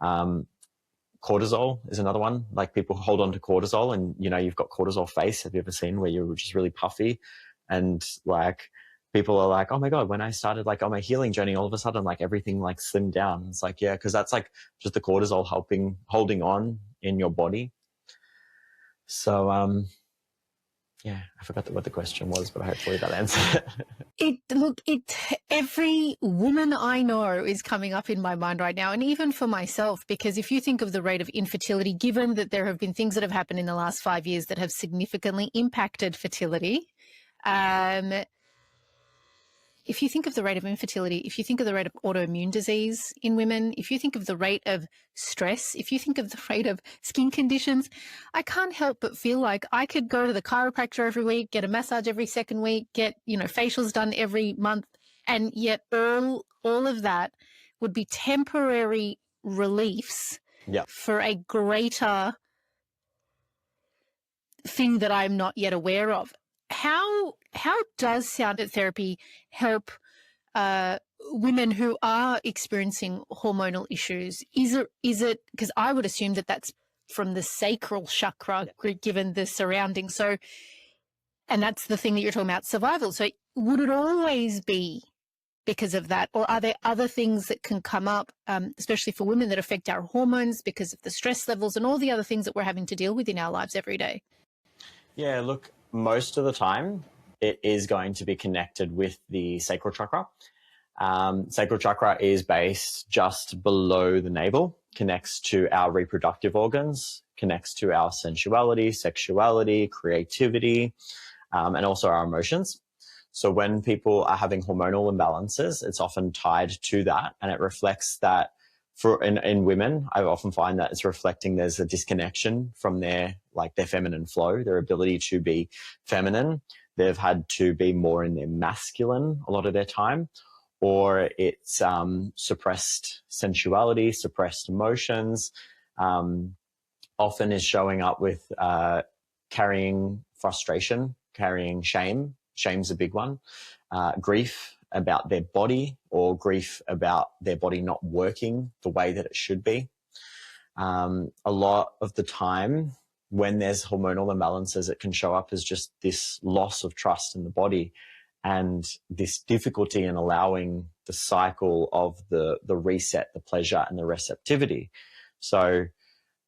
Cortisol is another one. Like, people hold on to cortisol and, you've got cortisol face. Have you ever seen where you're just really puffy? And like, people are like, oh my God, when I started like on my healing journey, all of a sudden like everything like slimmed down. It's like, yeah, because that's like just the cortisol holding on in your body. So yeah, I forgot what the question was, but hopefully that answered it. Every woman I know is coming up in my mind right now, and even for myself, because if you think of the rate of infertility, given that there have been things that have happened in the last 5 years that have significantly impacted fertility, if you think of the rate of infertility, if you think of the rate of autoimmune disease in women, if you think of the rate of stress, if you think of the rate of skin conditions, I can't help but feel like I could go to the chiropractor every week, get a massage every second week, get, facials done every month. And yet all of that would be temporary reliefs for a greater thing that I'm not yet aware of. How does sound therapy help women who are experiencing hormonal issues? Is it because I would assume that that's from the sacral chakra, given the surroundings. So, and that's the thing that you're talking about, survival. So would it always be because of that, or are there other things that can come up, especially for women, that affect our hormones because of the stress levels and all the other things that we're having to deal with in our lives every day? Yeah, look, most of the time it is going to be connected with the sacral chakra. Sacral chakra is based just below the navel, connects to our reproductive organs, connects to our sensuality, sexuality, creativity, and also our emotions. So when people are having hormonal imbalances, it's often tied to that, and it reflects that. In women, I often find that it's reflecting there's a disconnection from their feminine flow, their ability to be feminine. They've had to be more in their masculine a lot of their time, or it's suppressed sensuality, suppressed emotions, often is showing up with carrying frustration, carrying shame. Shame's a big one. Grief about their body, or grief about their body not working the way that it should be. A lot of the time when there's hormonal imbalances, it can show up as just this loss of trust in the body and this difficulty in allowing the cycle of the reset, the pleasure and the receptivity. So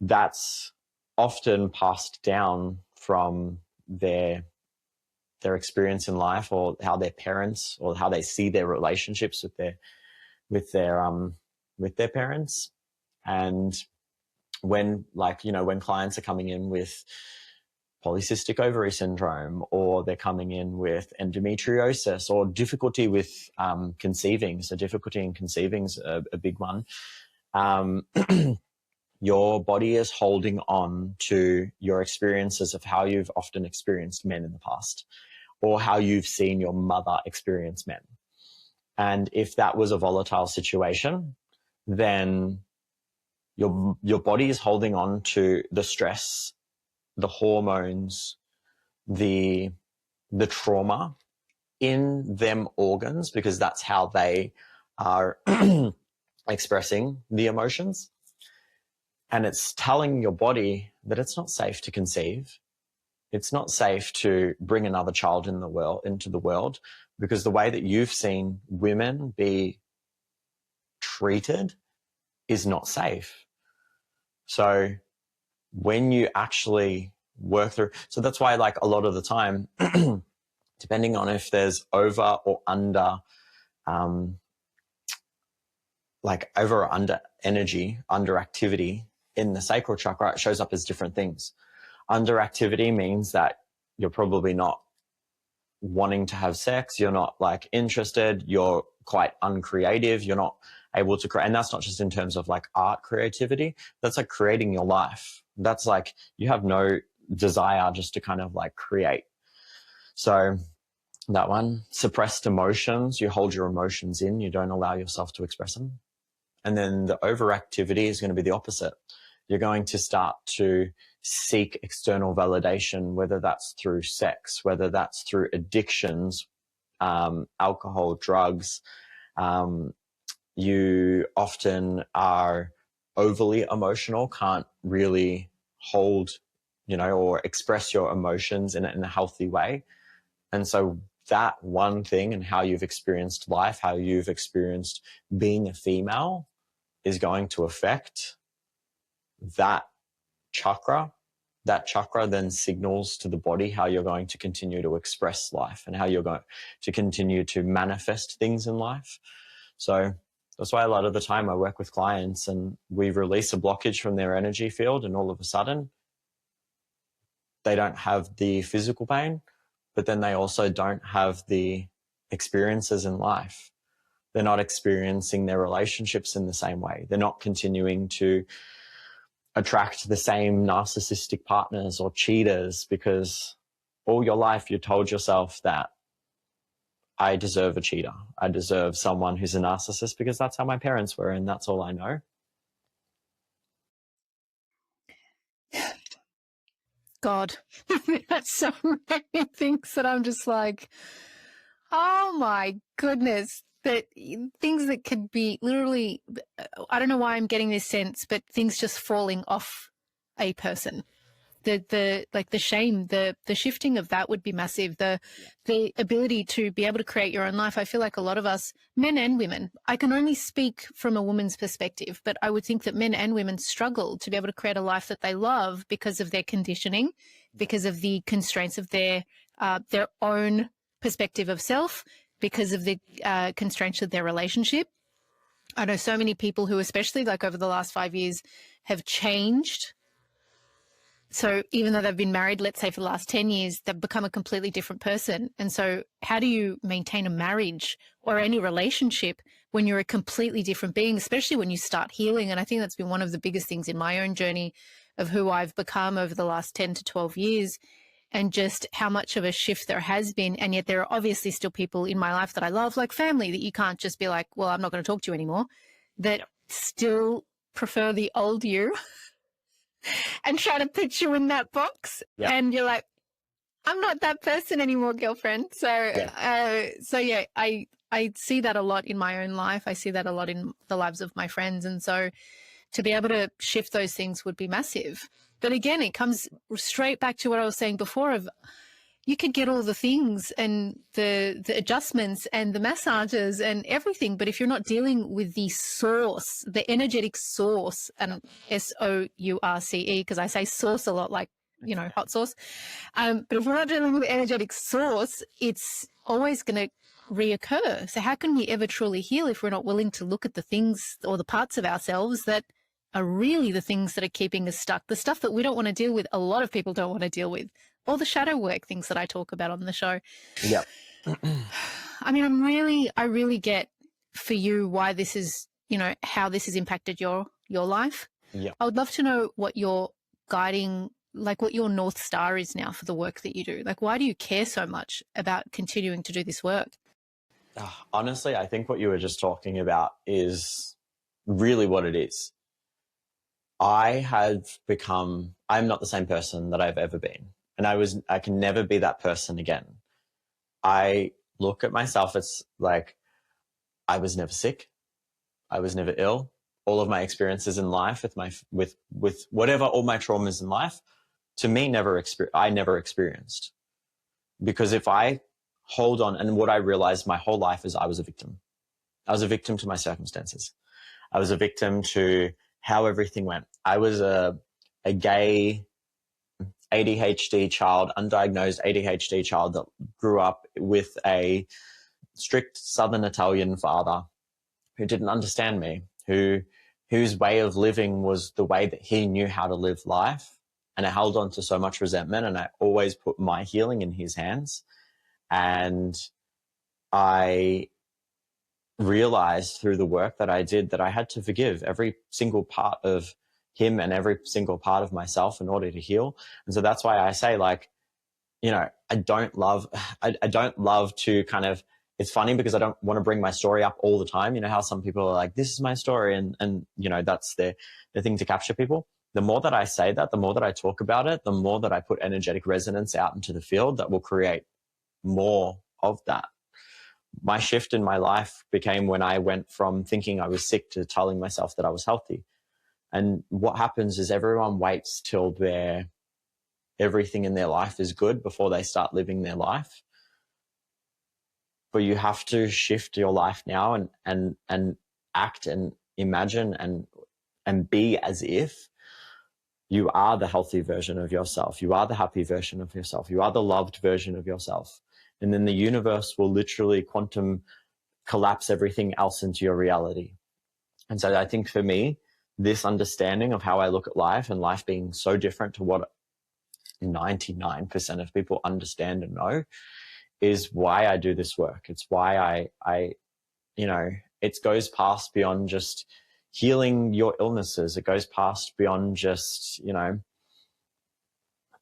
that's often passed down from their experience in life, or how their parents, or how they see their relationships with their parents. And when clients are coming in with polycystic ovary syndrome, or they're coming in with endometriosis, or difficulty with conceiving. So difficulty in conceiving is a big one. Your body is holding on to your experiences of how you've often experienced men in the past, or how you've seen your mother experience men. And if that was a volatile situation, then your body is holding on to the stress, the hormones, the trauma in them organs, because that's how they are expressing the emotions. And it's telling your body that it's not safe to conceive. It's not safe to bring another child into the world, because the way that you've seen women be treated is not safe. So when you actually work through, so that's why, like, a lot of the time, depending on if there's over or under, like over or under energy, under activity in the sacral chakra, it shows up as different things. Under activity means that you're probably not wanting to have sex, you're not like interested, you're quite uncreative, you're not able to create. And that's not just in terms of like art creativity, that's like creating your life. That's like you have no desire just to kind of like create. So that one, suppressed emotions, you hold your emotions in, you don't allow yourself to express them. And then the overactivity is going to be the opposite. You're going to start to seek external validation, whether that's through sex, whether that's through addictions, alcohol, drugs. You often are overly emotional, can't really hold, or express your emotions in a healthy way. And so that one thing and how you've experienced life, how you've experienced being a female is going to affect that chakra. That chakra then signals to the body how you're going to continue to express life and how you're going to continue to manifest things in life. So that's why a lot of the time I work with clients and we release a blockage from their energy field, and all of a sudden they don't have the physical pain, but then they also don't have the experiences in life. They're not experiencing their relationships in the same way. They're not continuing to attract the same narcissistic partners or cheaters, because all your life you told yourself that I deserve a cheater. I deserve someone who's a narcissist because that's how my parents were and that's all I know. God, that's so many things that I'm just like, oh my goodness, that things that could be literally, I don't know why I'm getting this sense, but things just falling off a person. The shame, the shifting of that would be massive. The ability to be able to create your own life. I feel like a lot of us, men and women, I can only speak from a woman's perspective, but I would think that men and women struggle to be able to create a life that they love because of their conditioning, because of the constraints of their own perspective of self, because of the constraints of their relationship. I know so many people who, especially like over the last 5 years, have changed. So even though they've been married, let's say for the last 10 years, they've become a completely different person. And so how do you maintain a marriage or any relationship when you're a completely different being, especially when you start healing? And I think that's been one of the biggest things in my own journey of who I've become over the last 10 to 12 years, and just how much of a shift there has been. And yet there are obviously still people in my life that I love, like family, that you can't just be like, well, I'm not going to talk to you anymore, that still prefer the old you and try to put you in that box. Yeah. And you're like, I'm not that person anymore, girlfriend. So, I see that a lot in my own life. I see that a lot in the lives of my friends. And so to be able to shift those things would be massive. But again, it comes straight back to what I was saying before of, you could get all the things and the adjustments and the massages and everything, but if you're not dealing with the source, the energetic source, and SOURCE, because I say source a lot, like, hot sauce. But if we're not dealing with the energetic source, it's always going to reoccur. So how can we ever truly heal if we're not willing to look at the things or the parts of ourselves that are really the things that are keeping us stuck, the stuff that we don't want to deal with? A lot of people don't want to deal with, all the shadow work things that I talk about on the show. Yep. I mean, I really get for you why this is, how this has impacted your life. Yep. I would love to know what your guiding, like what your North Star is now for the work that you do. Like, why do you care so much about continuing to do this work? Honestly, I think what you were just talking about is really what it is. I'm not the same person that I've ever been. And I can never be that person again. I look at myself, it's like, I was never sick. I was never ill. all of my experiences in life with whatever, all my traumas in life, to me, I never experienced. Because if I hold on, and what I realized my whole life is I was a victim. I was a victim to my circumstances. I was a victim to how everything went. I was a gay ADHD child, undiagnosed ADHD child that grew up with a strict Southern Italian father who didn't understand me, whose way of living was the way that he knew how to live life. And I held on to so much resentment, and I always put my healing in his hands. And I realized through the work that I did that I had to forgive every single part of him and every single part of myself in order to heal. And so that's why I say, like, you know, I don't love to kind of, it's funny because I don't want to bring my story up all the time. You know how some people are like, this is my story. And you know, that's the thing to capture people. The more that I say that, the more that I talk about it, the more that I put energetic resonance out into the field that will create more of that. My shift in my life became when I went from thinking I was sick to telling myself that I was healthy. And what happens is everyone waits till everything in their life is good before they start living their life. But you have to shift your life now and act and imagine and be as if you are the healthy version of yourself. You are the happy version of yourself. You are the loved version of yourself. And then the universe will literally quantum collapse everything else into your reality. And so I think for me, this understanding of how I look at life, and life being so different to what 99% of people understand and know, is why I do this work. It's why I you know, it goes past beyond just healing your illnesses. It goes past beyond just, you know,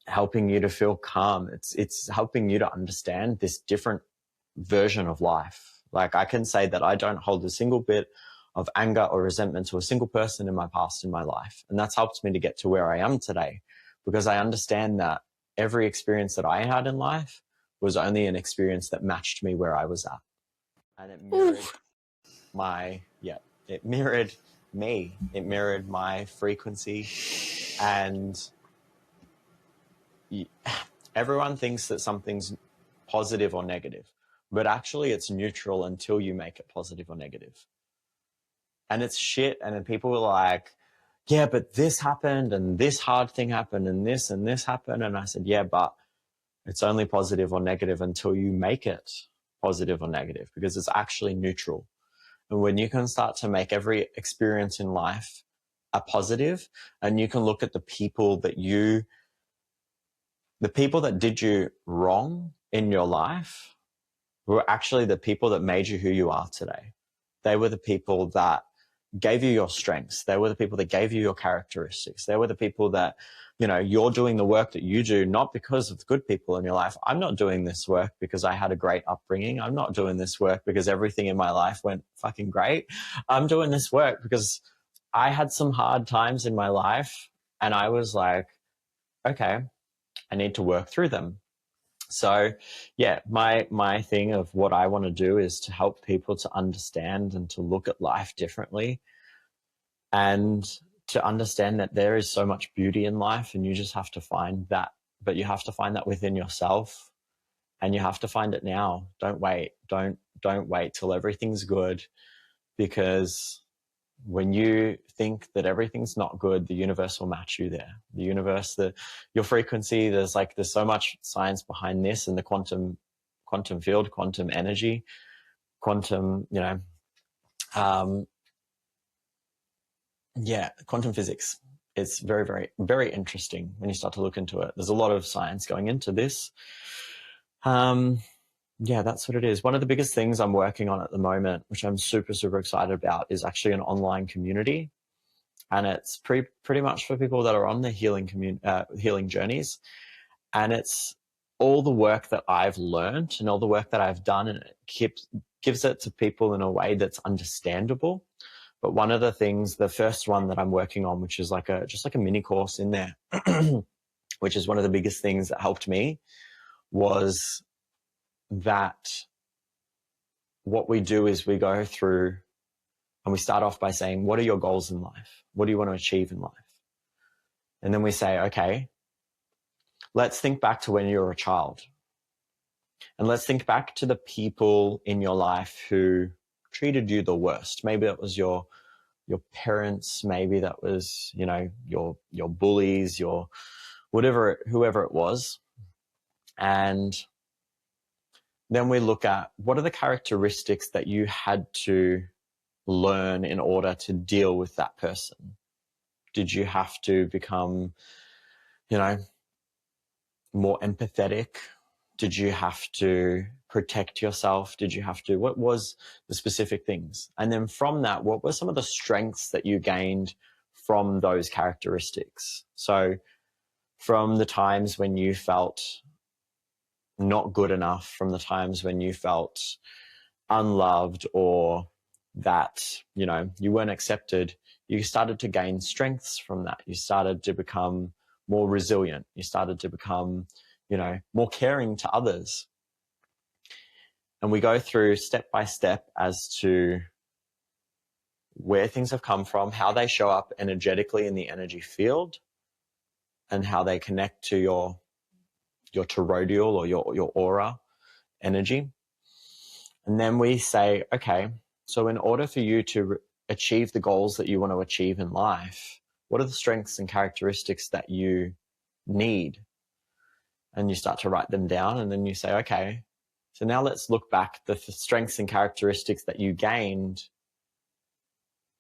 helping you to feel calm. It's helping you to understand this different version of life. Like, I can say that I don't hold a single bit of anger or resentment to a single person in my past, in my life. And that's helped me to get to where I am today, because I understand that every experience that I had in life was only an experience that matched me where I was at. And it mirrored it mirrored me. It mirrored my frequency. And everyone thinks that something's positive or negative, but actually it's neutral until you make it positive or negative. And it's shit. And then people were like, yeah, but this happened and this hard thing happened and this happened. And I said, yeah, but it's only positive or negative until you make it positive or negative, because it's actually neutral. And when you can start to make every experience in life a positive, and you can look at the people that did you wrong in your life were actually the people that made you who you are today. They were the people that gave you your strengths. They were the people that gave you your characteristics. They were the people that, you know, you're doing the work that you do, not because of the good people in your life. I'm not doing this work because I had a great upbringing. I'm not doing this work because everything in my life went fucking great. I'm doing this work because I had some hard times in my life, and I was like, okay, I need to work through them. So yeah, my thing of what I want to do is to help people to understand and to look at life differently, and to understand that there is so much beauty in life, and you just have to find that. But you have to find that within yourself, and you have to find it now. Don't wait. Don't wait till everything's good, because when you think that everything's not good, the universe will match you there. The universe, your frequency, there's so much science behind this, and the quantum field, quantum energy, quantum, you know, quantum physics. It's very, very, very interesting when you start to look into it. There's a lot of science going into this. Yeah, that's what it is. One of the biggest things I'm working on at the moment, which I'm super, super excited about, is actually an online community. And it's pretty much for people that are on the healing journeys. And it's all the work that I've learned and all the work that I've done, and it gives it to people in a way that's understandable. But one of the things, the first one that I'm working on, which is just like a mini course in there, which is one of the biggest things that helped me, was that what we do is we go through And we start off by saying, what are your goals in life? What do you want to achieve in life? And then we say, okay, let's think back to when you were a child. And let's think back to the people in your life who treated you the worst. Maybe it was your parents, maybe that was, you know, your bullies, your whatever, whoever it was. And then we look at what are the characteristics that you had to learn in order to deal with that person. Did you have to become, you know, more empathetic? Did you have to protect yourself? Did you have to, what was the specific things? And then from that, what were some of the strengths that you gained from those characteristics? So from the times when you felt not good enough, from the times when you felt unloved or that, you know, you weren't accepted, you started to gain strengths from that. You started to become more resilient. You started to become, you know, more caring to others. And we go through step by step as to where things have come from, how they show up energetically in the energy field, and how they connect to your toroidal or your aura energy. And then we say, okay, so in order for you to achieve the goals that you want to achieve in life, what are the strengths and characteristics that you need? And you start to write them down, and then you say, okay, so now let's look back, the strengths and characteristics that you gained,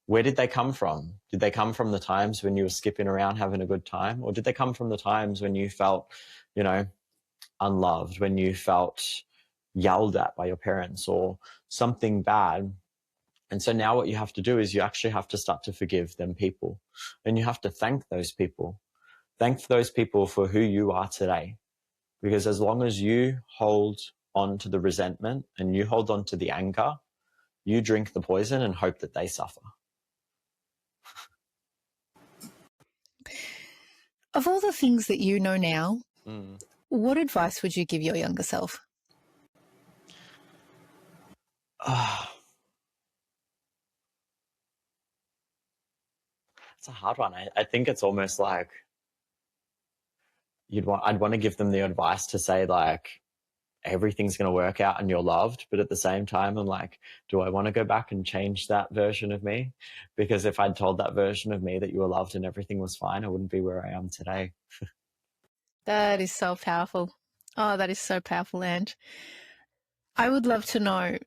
where did they come from? Did they come from the times when you were skipping around having a good time? Or did they come from the times when you felt, you know, unloved, when you felt yelled at by your parents or something bad? And so now what you have to do is you actually have to start to forgive them people. And you have to thank those people. Thank those people for who you are today. Because as long as you hold on to the resentment and you hold on to the anger, you drink the poison and hope that they suffer. Of all the things that you know now, what advice would you give your younger self? It's a hard one. I think it's almost like I'd want to give them the advice to say like, everything's going to work out and you're loved. But at the same time, I'm like, do I want to go back and change that version of me? Because if I'd told that version of me that you were loved and everything was fine, I wouldn't be where I am today. That is so powerful. Oh, that is so powerful, Ange. I would love to know,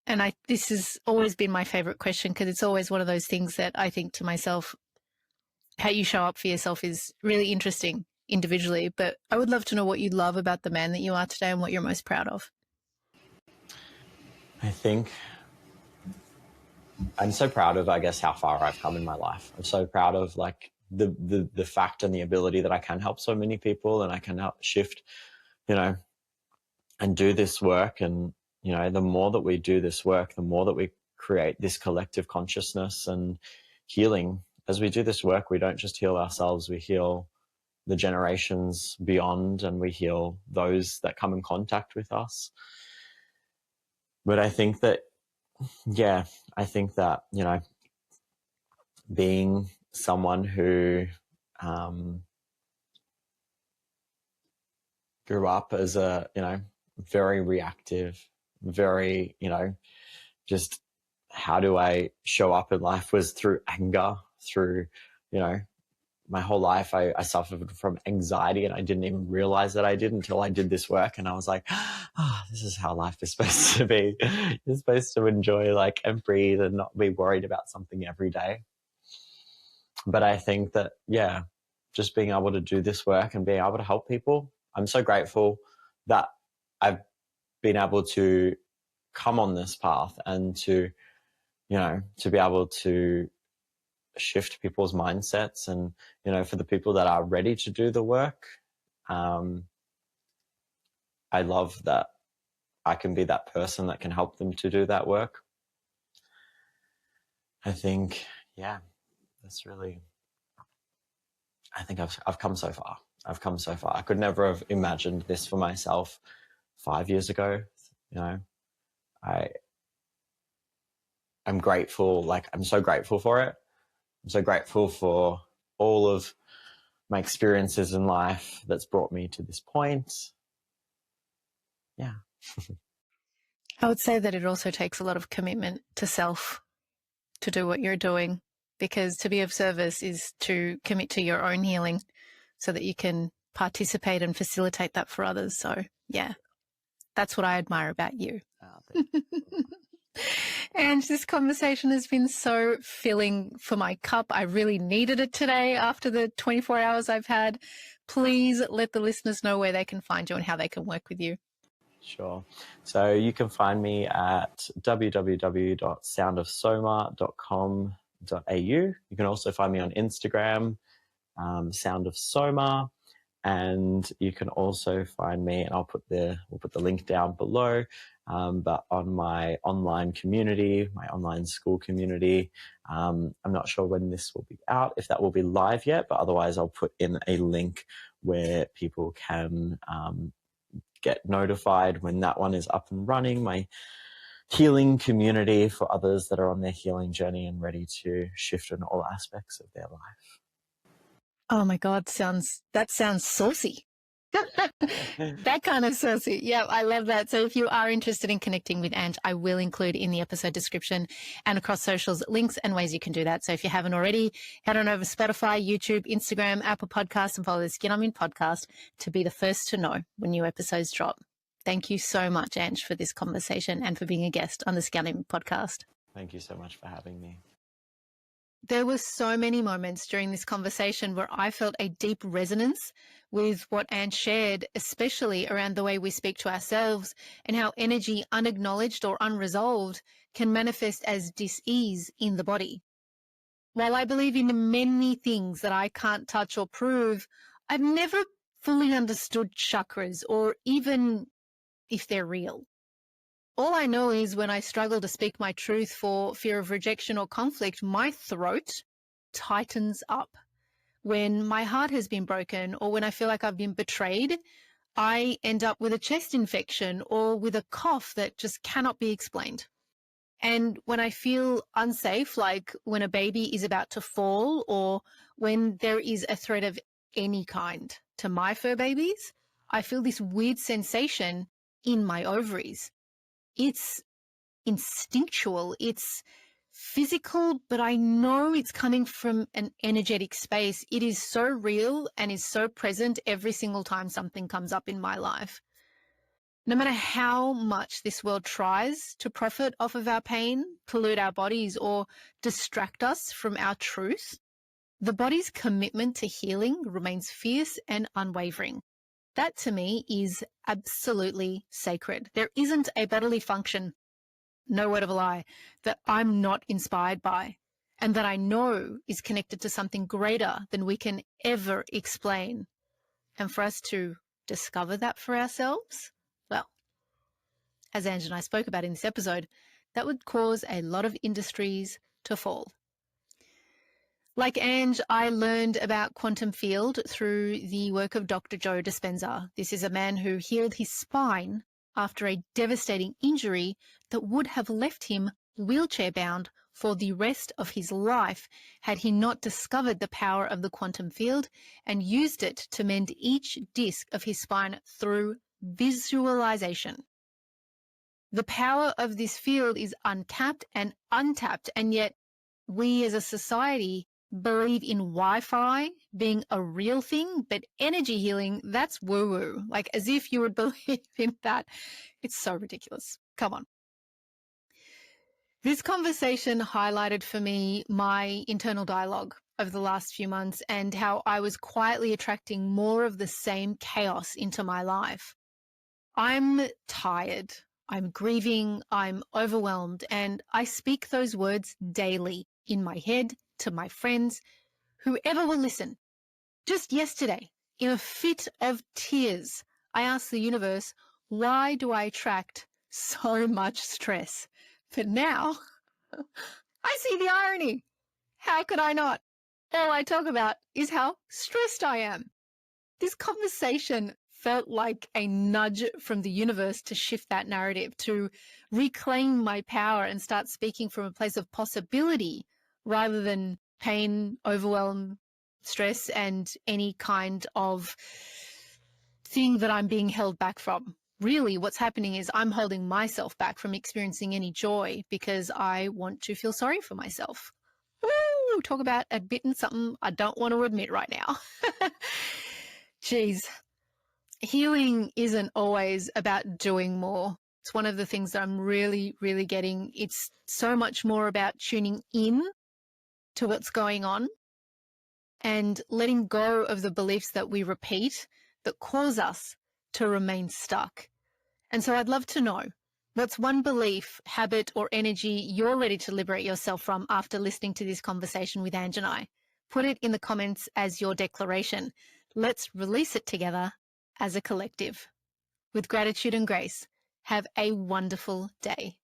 and this has always been my favorite question because it's always one of those things that I think to myself, how you show up for yourself is really interesting individually, but I would love to know what you love about the man that you are today and what you're most proud of. I think I'm so proud of, I guess, how far I've come in my life. I'm so proud of like the fact and the ability that I can help so many people and I can help shift, you know, and do this work. And, you know, the more that we do this work, the more that we create this collective consciousness and healing. As we do this work, we don't just heal ourselves, we heal the generations beyond, and we heal those that come in contact with us. But I think that, yeah, I think that, you know, being someone who grew up as a, you know, very reactive, very, you know, just how do I show up in life was through anger, through, you know, my whole life I suffered from anxiety and I didn't even realize that I did until I did this work. And I was like, this is how life is supposed to be. You're supposed to enjoy like and breathe and not be worried about something every day. But I think that, yeah, just being able to do this work and being able to help people, I'm so grateful that I've been able to come on this path and to, you know, to be able to shift people's mindsets. And, you know, for the people that are ready to do the work, I love that I can be that person that can help them to do that work. I think, yeah, that's really, I think I've come so far. I've come so far. I could never have imagined this for myself 5 years ago. You know, I'm grateful. Like, I'm so grateful for it. I'm so grateful for all of my experiences in life that's brought me to this point. Yeah. I would say that it also takes a lot of commitment to self to do what you're doing, because to be of service is to commit to your own healing so that you can participate and facilitate that for others. So, yeah, that's what I admire about you. And this conversation has been so filling for my cup. I really needed it today after the 24 hours I've had. Please let the listeners know where they can find you and how they can work with you. Sure. So you can find me at www.soundofsoma.com.au. You can also find me on Instagram, Sound of Soma, and you can also find me, and we'll put the link down below, but on my online community, my online school community. I'm not sure when this will be out, if that will be live yet, but otherwise I'll put in a link where people can get notified when that one is up and running. My healing community for others that are on their healing journey and ready to shift in all aspects of their life. Oh my God, that sounds saucy. That kind of saucy. Yeah, I love that. So if you are interested in connecting with Ange, I will include in the episode description and across socials links and ways you can do that. So if you haven't already, head on over Spotify, YouTube, Instagram, Apple Podcasts, and follow the Skin I'm In podcast to be the first to know when new episodes drop. Thank you so much, Ange, for this conversation and for being a guest on the Skin I'm In podcast. Thank you so much for having me. There were so many moments during this conversation where I felt a deep resonance with what Anne shared, especially around the way we speak to ourselves and how energy unacknowledged or unresolved can manifest as dis-ease in the body. While I believe in many things that I can't touch or prove, I've never fully understood chakras or even if they're real. All I know is when I struggle to speak my truth for fear of rejection or conflict, my throat tightens up. When my heart has been broken or when I feel like I've been betrayed, I end up with a chest infection or with a cough that just cannot be explained. And when I feel unsafe, like when a baby is about to fall or when there is a threat of any kind to my fur babies, I feel this weird sensation in my ovaries. It's instinctual, it's physical, but I know it's coming from an energetic space. It is so real and is so present every single time something comes up in my life. No matter how much this world tries to profit off of our pain, pollute our bodies, or distract us from our truth, the body's commitment to healing remains fierce and unwavering. That to me is absolutely sacred. There isn't a bodily function, no word of a lie, that I'm not inspired by and that I know is connected to something greater than we can ever explain. And for us to discover that for ourselves, well, as Ange and I spoke about in this episode, that would cause a lot of industries to fall. Like Ange, I learned about quantum field through the work of Dr. Joe Dispenza. This is a man who healed his spine after a devastating injury that would have left him wheelchair-bound for the rest of his life had he not discovered the power of the quantum field and used it to mend each disc of his spine through visualization. The power of this field is uncapped and untapped, and yet we as a society believe in Wi-Fi being a real thing, but energy healing, that's woo-woo. Like as if you would believe in that. It's so ridiculous. Come on. This conversation highlighted for me my internal dialogue over the last few months and how I was quietly attracting more of the same chaos into my life. I'm tired. I'm grieving. I'm overwhelmed. And I speak those words daily in my head to my friends, whoever will listen. Just yesterday, in a fit of tears, I asked the universe, why do I attract so much stress? But now I see the irony. How could I not? All I talk about is how stressed I am. This conversation felt like a nudge from the universe to shift that narrative, to reclaim my power and start speaking from a place of possibility rather than pain, overwhelm, stress, and any kind of thing that I'm being held back from. Really, what's happening is I'm holding myself back from experiencing any joy because I want to feel sorry for myself. Woo, talk about admitting something I don't want to admit right now. Jeez. Healing isn't always about doing more. It's one of the things that I'm really, really getting. It's so much more about tuning in to what's going on and letting go of the beliefs that we repeat that cause us to remain stuck. And so I'd love to know, what's one belief, habit, or energy you're ready to liberate yourself from after listening to this conversation with Ange and I? Put it in the comments as your declaration. Let's release it together as a collective. With gratitude and grace, have a wonderful day.